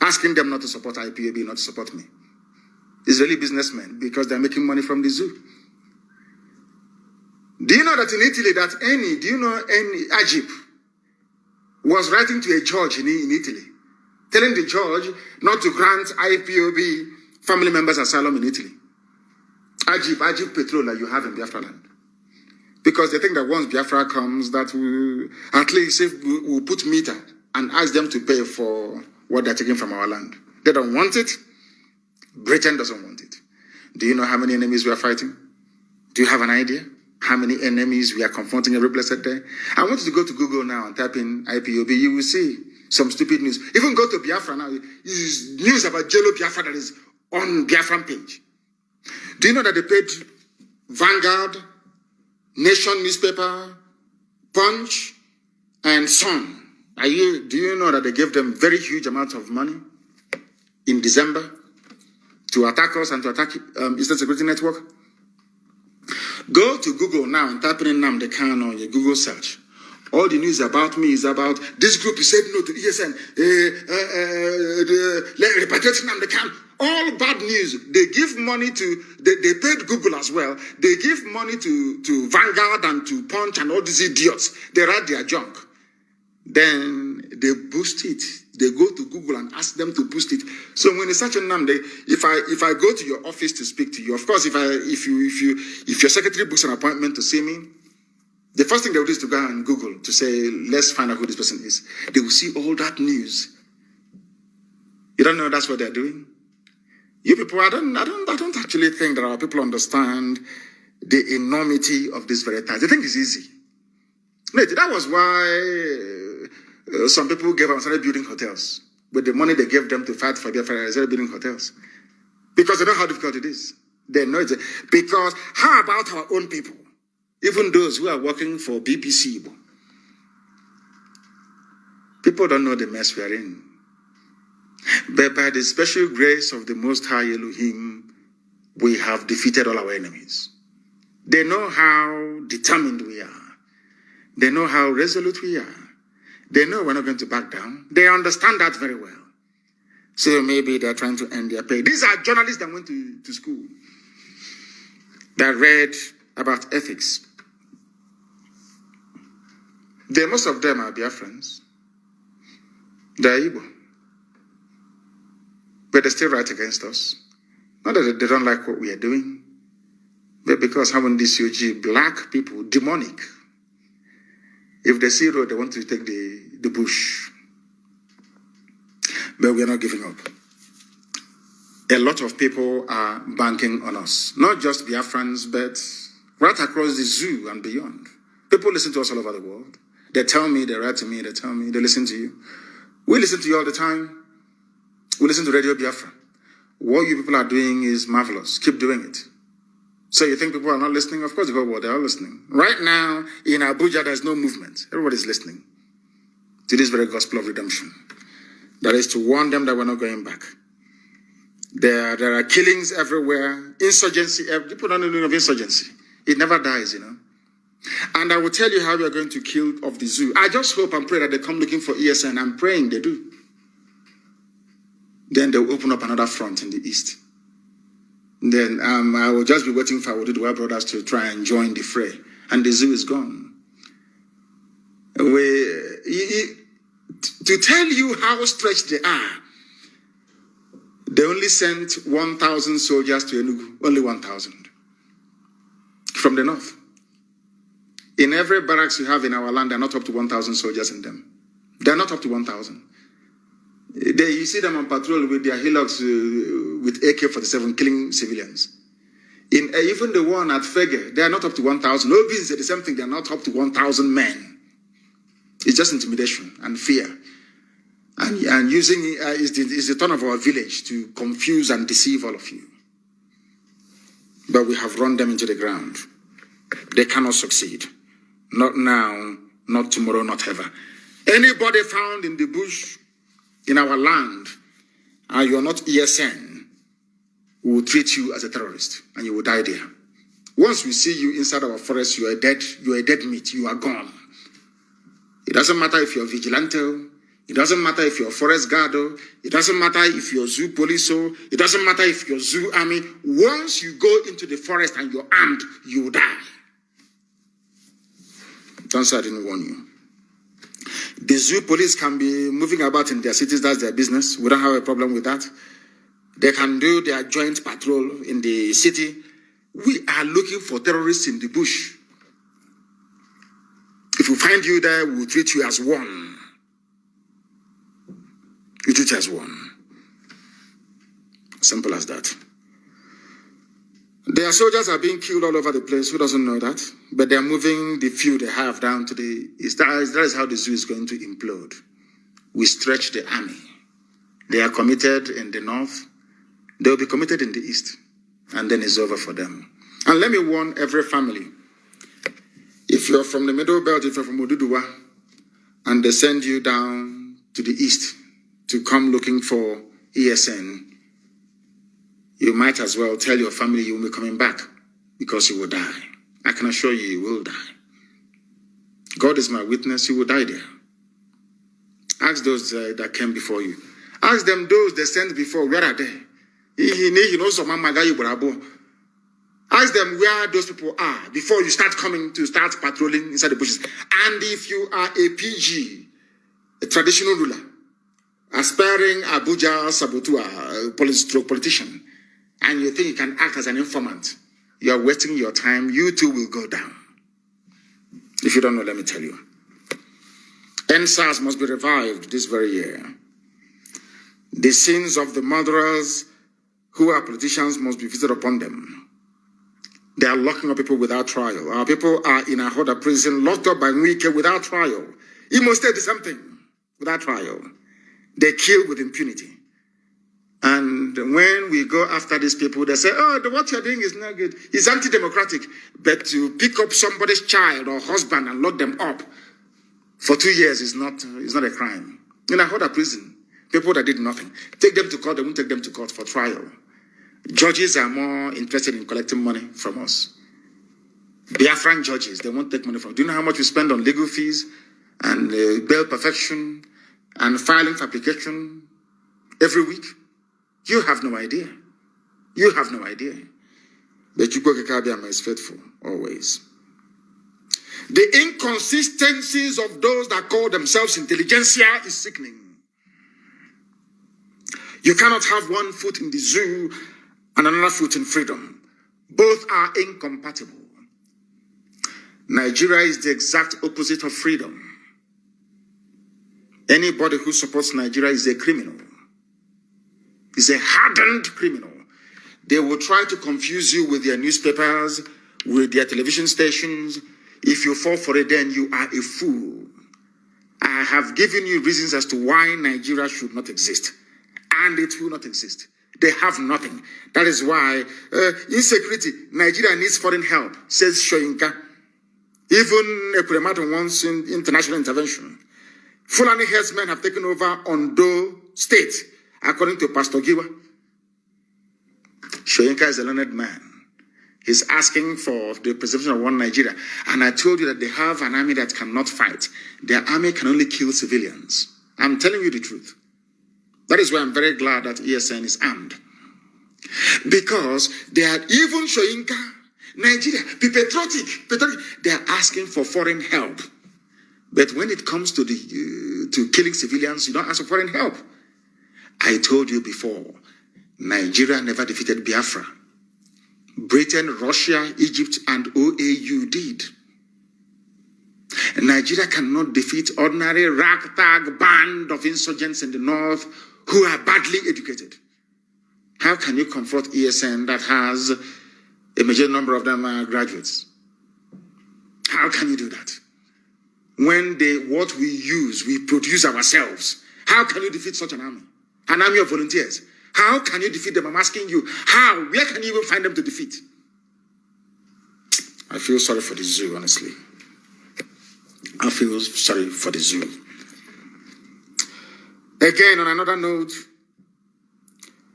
Speaker 1: asking them not to support IPOB, not to support me. Israeli businessmen, because they're making money from the zoo. Do you know that in Italy, Ajib was writing to a judge in Italy, telling the judge not to grant IPOB family members asylum in Italy? Ajib Petrol that you have in Biafra land. Because they think that once Biafra comes, that we, at least if we'll put meter and ask them to pay for what they're taking from our land. They don't want it. Britain doesn't want it. Do you know how many enemies we are fighting? Do you have an idea? How many enemies we are confronting every blessed day? I want you to go to Google now and type in IPOB. You will see some stupid news. Even go to Biafra now. There's news about Jello Biafra that is on Biafran page. Do you know that they paid Vanguard, Nation newspaper, Punch, and Sun? Do you know that they gave them very huge amounts of money in December to attack us and to attack Eastern Security Network? Go to Google now and type in Nnamdi Kanu on your Google search. All the news about me is about this group is said no to ESN, repatriating Nnamdi Kanu. All bad news. They give money to, they paid Google as well. They give money to Vanguard and to Punch and all these idiots. They write their junk. Then they boost it. They go to Google and ask them to boost it. So when you search on Nnamdi, if I go to your office to speak to you, of course, if your secretary books an appointment to see me, the first thing they will do is to go on Google to say, let's find out who this person is. They will see all that news. You don't know that's what they're doing? You people, I don't actually think that our people understand the enormity of this very task. They think it's easy. That was why some people gave up and started building hotels. With the money they gave them to fight for Biafra, they started building hotels. Because they know how difficult it is. They know it. Because how about our own people? Even those who are working for BBC. People don't know the mess we are in. But by the special grace of the Most High Elohim, we have defeated all our enemies. They know how determined we are. They know how resolute we are. They know we're not going to back down. They understand that very well. So maybe they're trying to end their pay. These are journalists that went to school, that read about ethics. Most of them are Biafrans. They're Igbo. But they still write against us. Not that they don't like what we are doing, but because having this UG, black people, demonic. If they see road, they want to take the bush. But we are not giving up. A lot of people are banking on us. Not just Biafrans, but right across the zoo and beyond.
Speaker 2: People listen to us all over the world. They tell me, they write to me, they tell me, they listen to you. We listen to you all the time. We listen to Radio Biafra. What you people are doing is marvelous. Keep doing it. So you think people are not listening? Of course, the whole world, they are listening. Right now, in Abuja, there's no movement. Everybody's listening to this very gospel of redemption. That is to warn them that we're not going back. There are killings everywhere. Insurgency. People don't know of insurgency. It never dies, you know. And I will tell you how we are going to kill off the zoo. I just hope and pray that they come looking for ESN. I'm praying they do. Then they'll open up another front in the east. Then I will just be waiting for our Oduduwa brothers to try and join the fray. And the zoo is gone. To tell you how stretched they are, they only sent 1,000 soldiers to Enugu. Only 1,000. From the north. In every barracks you have in our land, they're not up to 1,000 soldiers in them. They're not up to 1,000. You see them on patrol with their hillocks with AK-47 killing civilians. Even the one at Fege, they are not up to 1,000. Obis say the same thing, they are not up to 1,000 men. It's just intimidation and fear. And using is the turn of our village to confuse and deceive all of you. But we have run them into the ground. They cannot succeed. Not now, not tomorrow, not ever. Anybody found in the bush, in our land, and you are not ESN, we will treat you as a terrorist, and you will die there. Once we see you inside our forest, you are dead meat, you are gone. It doesn't matter if you're vigilante, it doesn't matter if you're forest guard, it doesn't matter if you're zoo police, it doesn't matter if you're zoo army. Once you go into the forest and you're armed, you will die. Don't say I didn't warn you. The zoo police can be moving about in their cities, that's their business. We don't have a problem with that. They can do their joint patrol in the city. We are looking for terrorists in the bush. If we find you there, we will treat you as one. We treat you as one. Simple as that. Their soldiers are being killed all over the place. Who doesn't know that? But they're moving the few they have down to the east. That is how the zoo is going to implode. We stretch the army. They are committed in the north. They will be committed in the east. And then it's over for them. And let me warn every family. If you're from the Middle Belt, if you're from Oduduwa, and they send you down to the east to come looking for ESN, you might as well tell your family you will be coming back because you will die. I can assure you, you will die. God is my witness, you will die there. Ask those that came before you. Ask them those they sent before, where are they? Ask them where those people are before you start start patrolling inside the bushes. And if you are a PG, a traditional ruler, aspiring Abuja Sabotua, politician, and you think you can act as an informant, you are wasting your time. You too will go down. If you don't know, let me tell you. NSAS must be revived this very year. The sins of the murderers who are politicians must be visited upon them. They are locking up people without trial. Our people are in a Ahoda prison, locked up by Nwike without trial. Imo State is something without trial. They kill with impunity. And when we go after these people, they say, oh, what you're doing is not good. It's anti-democratic. But to pick up somebody's child or husband and lock them up for 2 years is not a crime. In a Ahoda prison, people that did nothing, take them to court, they won't take them to court for trial. Judges are more interested in collecting money from us. BIAFRANS judges, they won't take money from us. Do you know how much we spend on legal fees and bail perfection and filing for application every week? You have no idea. You have no idea. But Chukwu Kekabiyama is faithful, always. The inconsistencies of those that call themselves intelligentsia is sickening. You cannot have one foot in the zoo and another foot in freedom. Both are incompatible. Nigeria is the exact opposite of freedom. Anybody who supports Nigeria is a criminal. Is a hardened criminal. They will try to confuse you with their newspapers, with their television stations. If you fall for it, then you are a fool. I have given you reasons as to why Nigeria should not exist. And it will not exist. They have nothing. That is why insecurity, Nigeria needs foreign help, says Shoyinka. Even Ekwuremadu wants international intervention. Fulani herdsmen have taken over Ondo State, according to Pastor Giwa. Shoyinka is a learned man. He's asking for the preservation of one Nigeria. And I told you that they have an army that cannot fight. Their army can only kill civilians. I'm telling you the truth. That is why I'm very glad that ESN is armed. Because they are even Shoyinka, Nigeria, be patriotic. They are asking for foreign help. But when it comes to killing civilians, you don't ask for foreign help. I told you before, Nigeria never defeated Biafra. Britain, Russia, Egypt, and OAU did. Nigeria cannot defeat ordinary ragtag band of insurgents in the north who are badly educated. How can you confront ESN that has a major number of them are graduates? How can you do that? When what we use, we produce ourselves. How can you defeat such an army? An army of volunteers. How can you defeat them? I'm asking you, how? Where can you even find them to defeat? I feel sorry for the zoo, honestly. I feel sorry for the zoo. Again, on another note,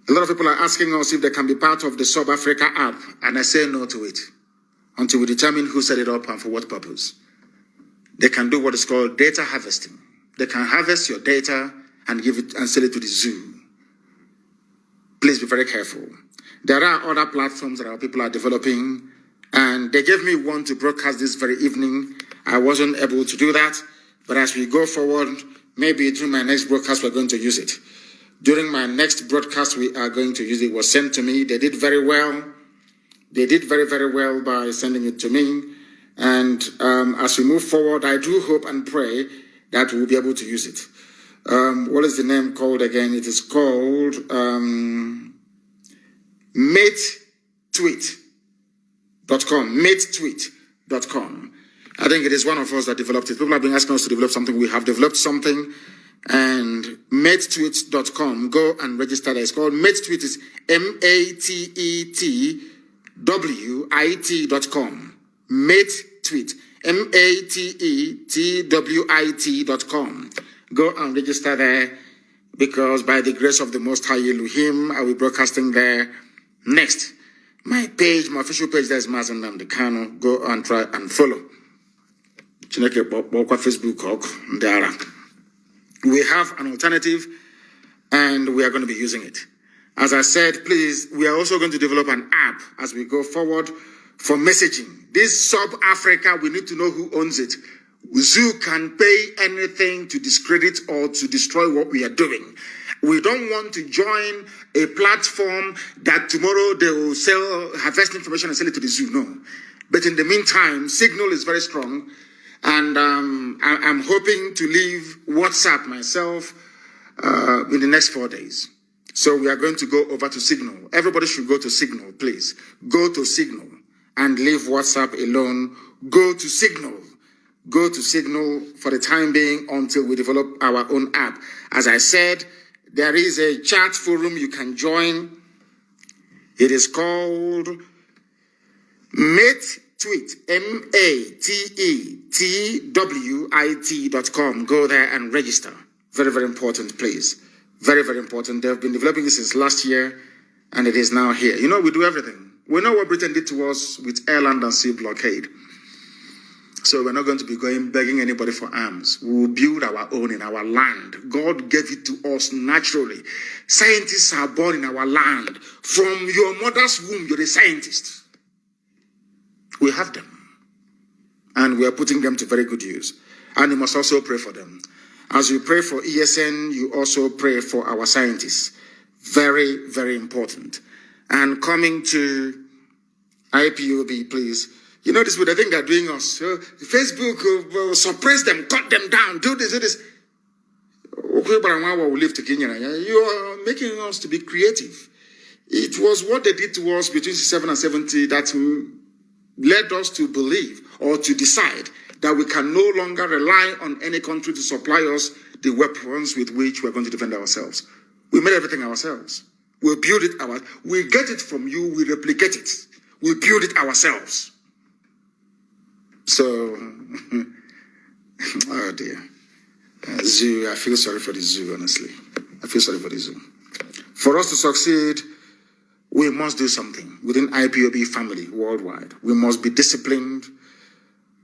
Speaker 2: a lot of people are asking us if they can be part of the Sub Africa app, and I say no to it until we determine who set it up and for what purpose. They can do what is called data harvesting. They can harvest your data and give it and sell it to the zoo. Please be very careful. There are other platforms that our people are developing, and they gave me one to broadcast this very evening. I wasn't able to do that, but as we go forward, maybe during my next broadcast, we're going to use it. During my next broadcast, we are going to use it. It was sent to me. They did very well. They did very, very well by sending it to me. And as we move forward, I do hope and pray that we'll be able to use it. What is the name called again? It is called MateTweet.com. MateTweet.com. I think it is one of us that developed it. People have been asking us to develop something. We have developed something. And MateTweet.com. Go and register there. It's called MateTweet. It's MateTweet.com. MateTweet. MateTweet.com. Go and register there, because by the grace of the Most High Elohim, I will be broadcasting there next. My page, my official page, there's Mazi Nnamdi Kanu. Go and try and follow. Facebook. We have an alternative, and we are going to be using it. As I said, please, we are also going to develop an app as we go forward for messaging. This Sub-Africa, we need to know who owns it. Zoo can pay anything to discredit or to destroy what we are doing. We don't want to join a platform that tomorrow they will harvest information and sell it to the zoo. No. But in the meantime, Signal is very strong. And I'm hoping to leave WhatsApp myself in the next 4 days. So we are going to go over to Signal. Everybody should go to Signal, please. Go to Signal and leave WhatsApp alone. Go to Signal. Go to Signal for the time being until we develop our own app. As I said, there is a chat forum you can join. It is called MateTweet, MateTweet.com. Go there and register. Very, very important, please. Very, very important. They've been developing this since last year, and it is now here. You know, we do everything. We know what Britain did to us with air, land, and sea blockade. So we're not going to be going begging anybody for arms. We will build our own in our land. God gave it to us naturally. Scientists are born in our land. From your mother's womb, you're a scientist. We have them. And we are putting them to very good use. And you must also pray for them. As you pray for ESN, you also pray for our scientists. Very, very important. And coming to IPOB, please. You know this, what I think they're doing us. Facebook will suppress them, cut them down, do this, do this. You are making us to be creative. It was what they did to us between 67 and 70 that led us to believe or to decide that we can no longer rely on any country to supply us the weapons with which we're going to defend ourselves. We made everything ourselves. We build it ourselves. We get it from you, we replicate it. We build it ourselves. So, oh dear. Zoo, I feel sorry for the zoo, honestly. I feel sorry for the zoo. For us to succeed, we must do something within IPOB family worldwide. We must be disciplined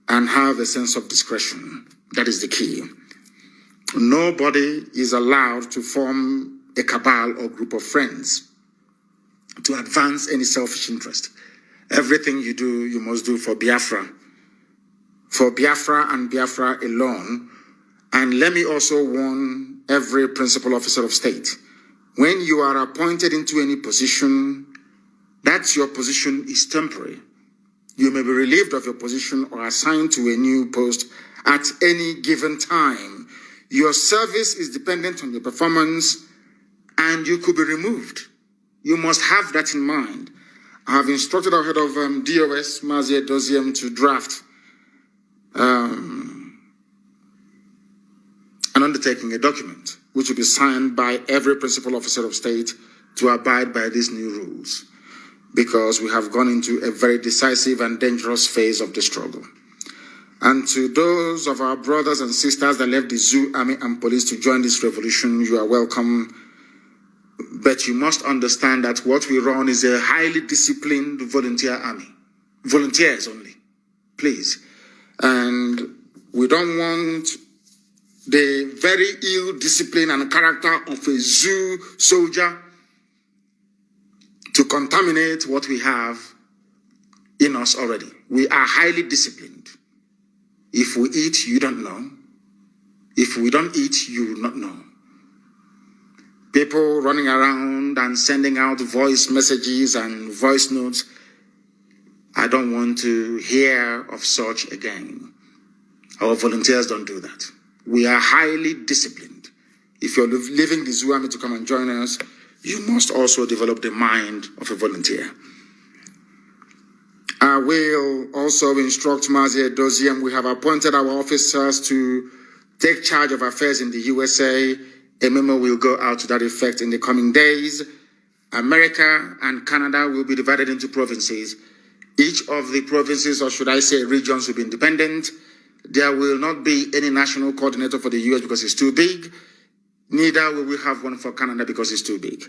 Speaker 2: and have a sense of discretion. That is the key. Nobody is allowed to form a cabal or group of friends to advance any selfish interest. Everything you do, you must do for Biafra. For Biafra and Biafra alone. And let me also warn every principal officer of state. When you are appointed into any position, that your position is temporary. You may be relieved of your position or assigned to a new post at any given time. Your service is dependent on your performance and you could be removed. You must have that in mind. I have instructed our head of DOS, Mazi, to draft an undertaking, a document, which will be signed by every principal officer of state to abide by these new rules, because we have gone into a very decisive and dangerous phase of the struggle. And to those of our brothers and sisters that left the zoo, army, and police to join this revolution, you are welcome. But you must understand that what we run is a highly disciplined volunteer army. Volunteers only, please. And we don't want the very ill discipline and character of a zoo soldier to contaminate what we have in us already. We are highly disciplined. If we eat, you don't know. If we don't eat, you will not know. People running around and sending out voice messages and voice notes, I don't want to hear of such again. Our volunteers don't do that. We are highly disciplined. If you're leaving the zoo army to come and join us, you must also develop the mind of a volunteer. I will also instruct Mazi Edoziem. We have appointed our officers to take charge of affairs in the USA. A memo will go out to that effect in the coming days. America and Canada will be divided into provinces. Each of the provinces, or should I say regions, will be independent. There will not be any national coordinator for the US because it's too big. Neither will we have one for Canada because it's too big.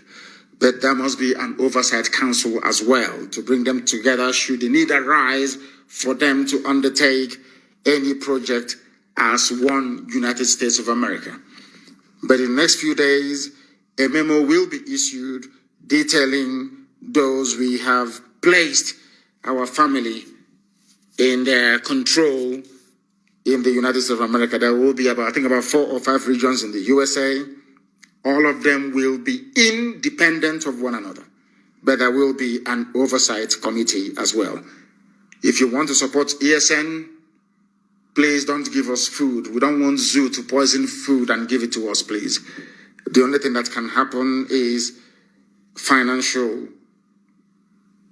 Speaker 2: But there must be an oversight council as well to bring them together should the need arise for them to undertake any project as one United States of America. But in the next few days, a memo will be issued detailing those we have placed our family in their control in the United States of America. There will be about 4 or 5 regions in the USA. All of them will be independent of one another, but there will be an oversight committee as well. If you want to support ESN, please don't give us food. We don't want zoo to poison food and give it to us, please. The only thing that can happen is financial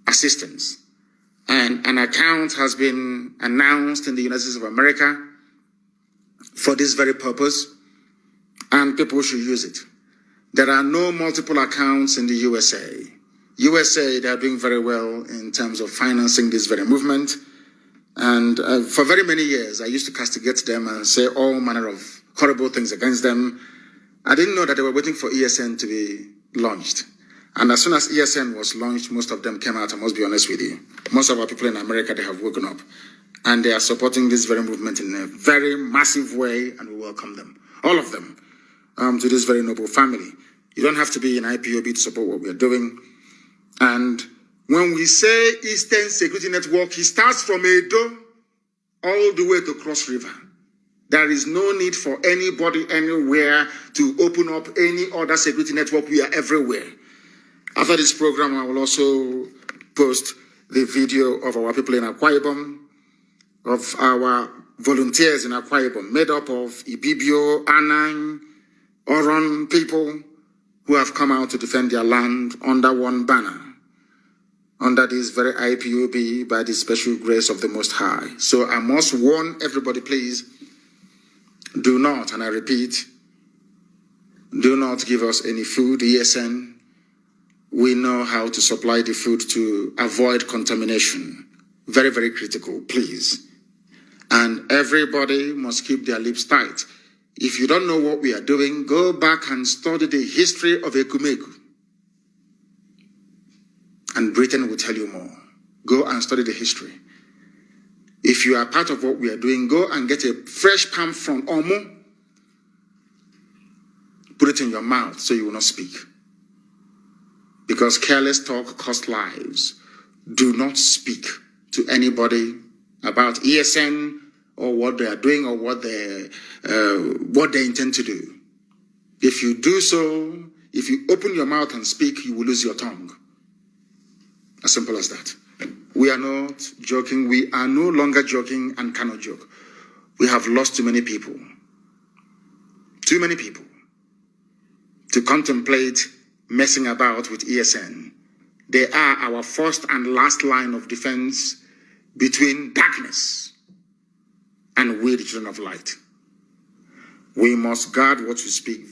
Speaker 2: assistance. And an account has been announced in the United States of America for this very purpose, and people should use it. There are no multiple accounts in the USA. USA, they are doing very well in terms of financing this very movement. And for very many years, I used to castigate them and say all manner of horrible things against them. I didn't know that they were waiting for ESN to be launched. And as soon as ESN was launched, most of them came out, I must be honest with you. Most of our people in America, they have woken up. And they are supporting this very movement in a very massive way, and we welcome them. All of them. To this very noble family. You don't have to be in IPOB to support what we are doing. And when we say Eastern Security Network, it starts from Edo all the way to Cross River. There is no need for anybody anywhere to open up any other security network. We are everywhere. After this program, I will also post the video of our people in Akwa Ibom, of our volunteers in Akwa Ibom, made up of Ibibio, Anang, Oron people who have come out to defend their land under one banner,
Speaker 1: under this very IPOB by the special grace of the Most High. So I must warn everybody, please, do not, and I repeat, do not give us any food. ESN, we know how to supply the food to avoid contamination. Very, very critical, please. And everybody must keep their lips tight. If you don't know what we are doing, go back and study the history of Ekumegu. And Britain will tell you more. Go and study the history. If you are part of what we are doing, go and get a fresh palm from Omo. Put it in your mouth so you will not speak. Because careless talk costs lives. Do not speak to anybody about ESN or what they are doing or what they intend to do. If you do so, if you open your mouth and speak, you will lose your tongue. As simple as that. We are not joking. We are no longer joking and cannot joke. We have lost too many people. Too many people to contemplate messing about with ESN. They are our first and last line of defense between darkness and we, the children of light. We must guard what we speak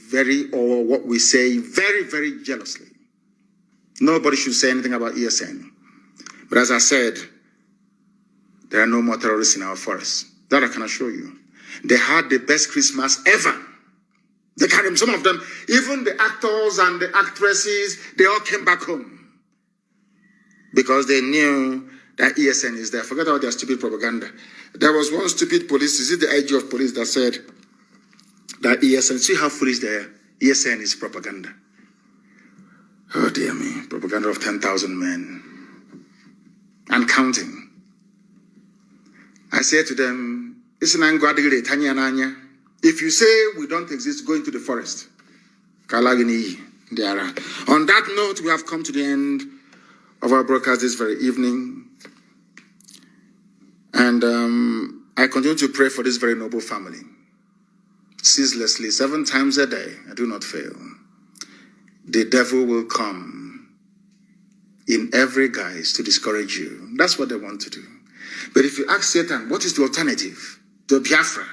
Speaker 1: or what we say very, very jealously. Nobody should say anything about ESN. But as I said, there are no more terrorists in our forests. That I can assure you. They had the best Christmas ever. They carried some of them, even the actors and the actresses, they all came back home. Because they knew that ESN is there. Forget about their stupid propaganda. There was one stupid police, is it the IG of police that said that ESN, see how foolish they are? ESN is propaganda. Oh dear me, propaganda of 10,000 men. And counting. I said to them, if you say we don't exist, go into the forest. On that note, we have come to the end of our broadcast this very evening. And I continue to pray for this very noble family. Ceaselessly, 7 times a day, I do not fail. The devil will come in every guise to discourage you. That's what they want to do. But if you ask Satan, what is the alternative to Biafra?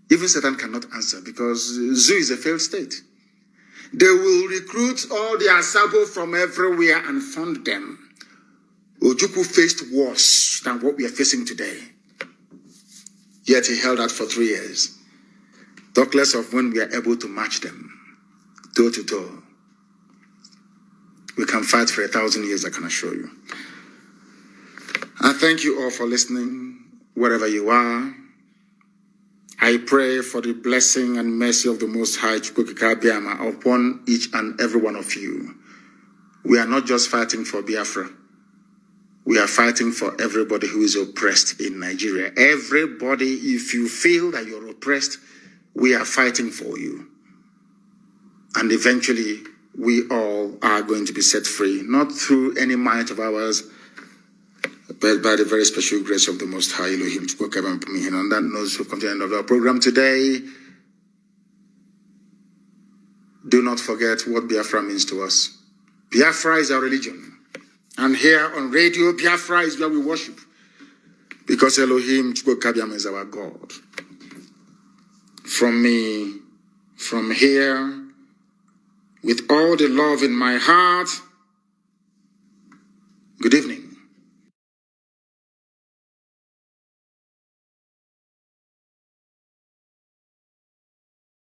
Speaker 1: Even Satan cannot answer because Zoo is a failed state. They will recruit all the Asabo from everywhere and fund them. Ojukwu faced worse than what we are facing today. Yet he held out for 3 years. Talk less of when we are able to match them, toe to toe. We can fight for 1,000 years, I can assure you. I thank you all for listening, wherever you are. I pray for the blessing and mercy of the Most High upon each and every one of you. We are not just fighting for Biafra. We are fighting for everybody who is oppressed in Nigeria. Everybody, if you feel that you're oppressed, we are fighting for you. And eventually, we all are going to be set free, not through any might of ours, but by the very special grace of the Most High Elohim. And on that note, we've come to the end of our program today. Do not forget what Biafra means to us. Biafra is our religion. And here on radio, Biafra is where we worship. Because Elohim is our God. From me, from here, with all the love in my heart, good evening.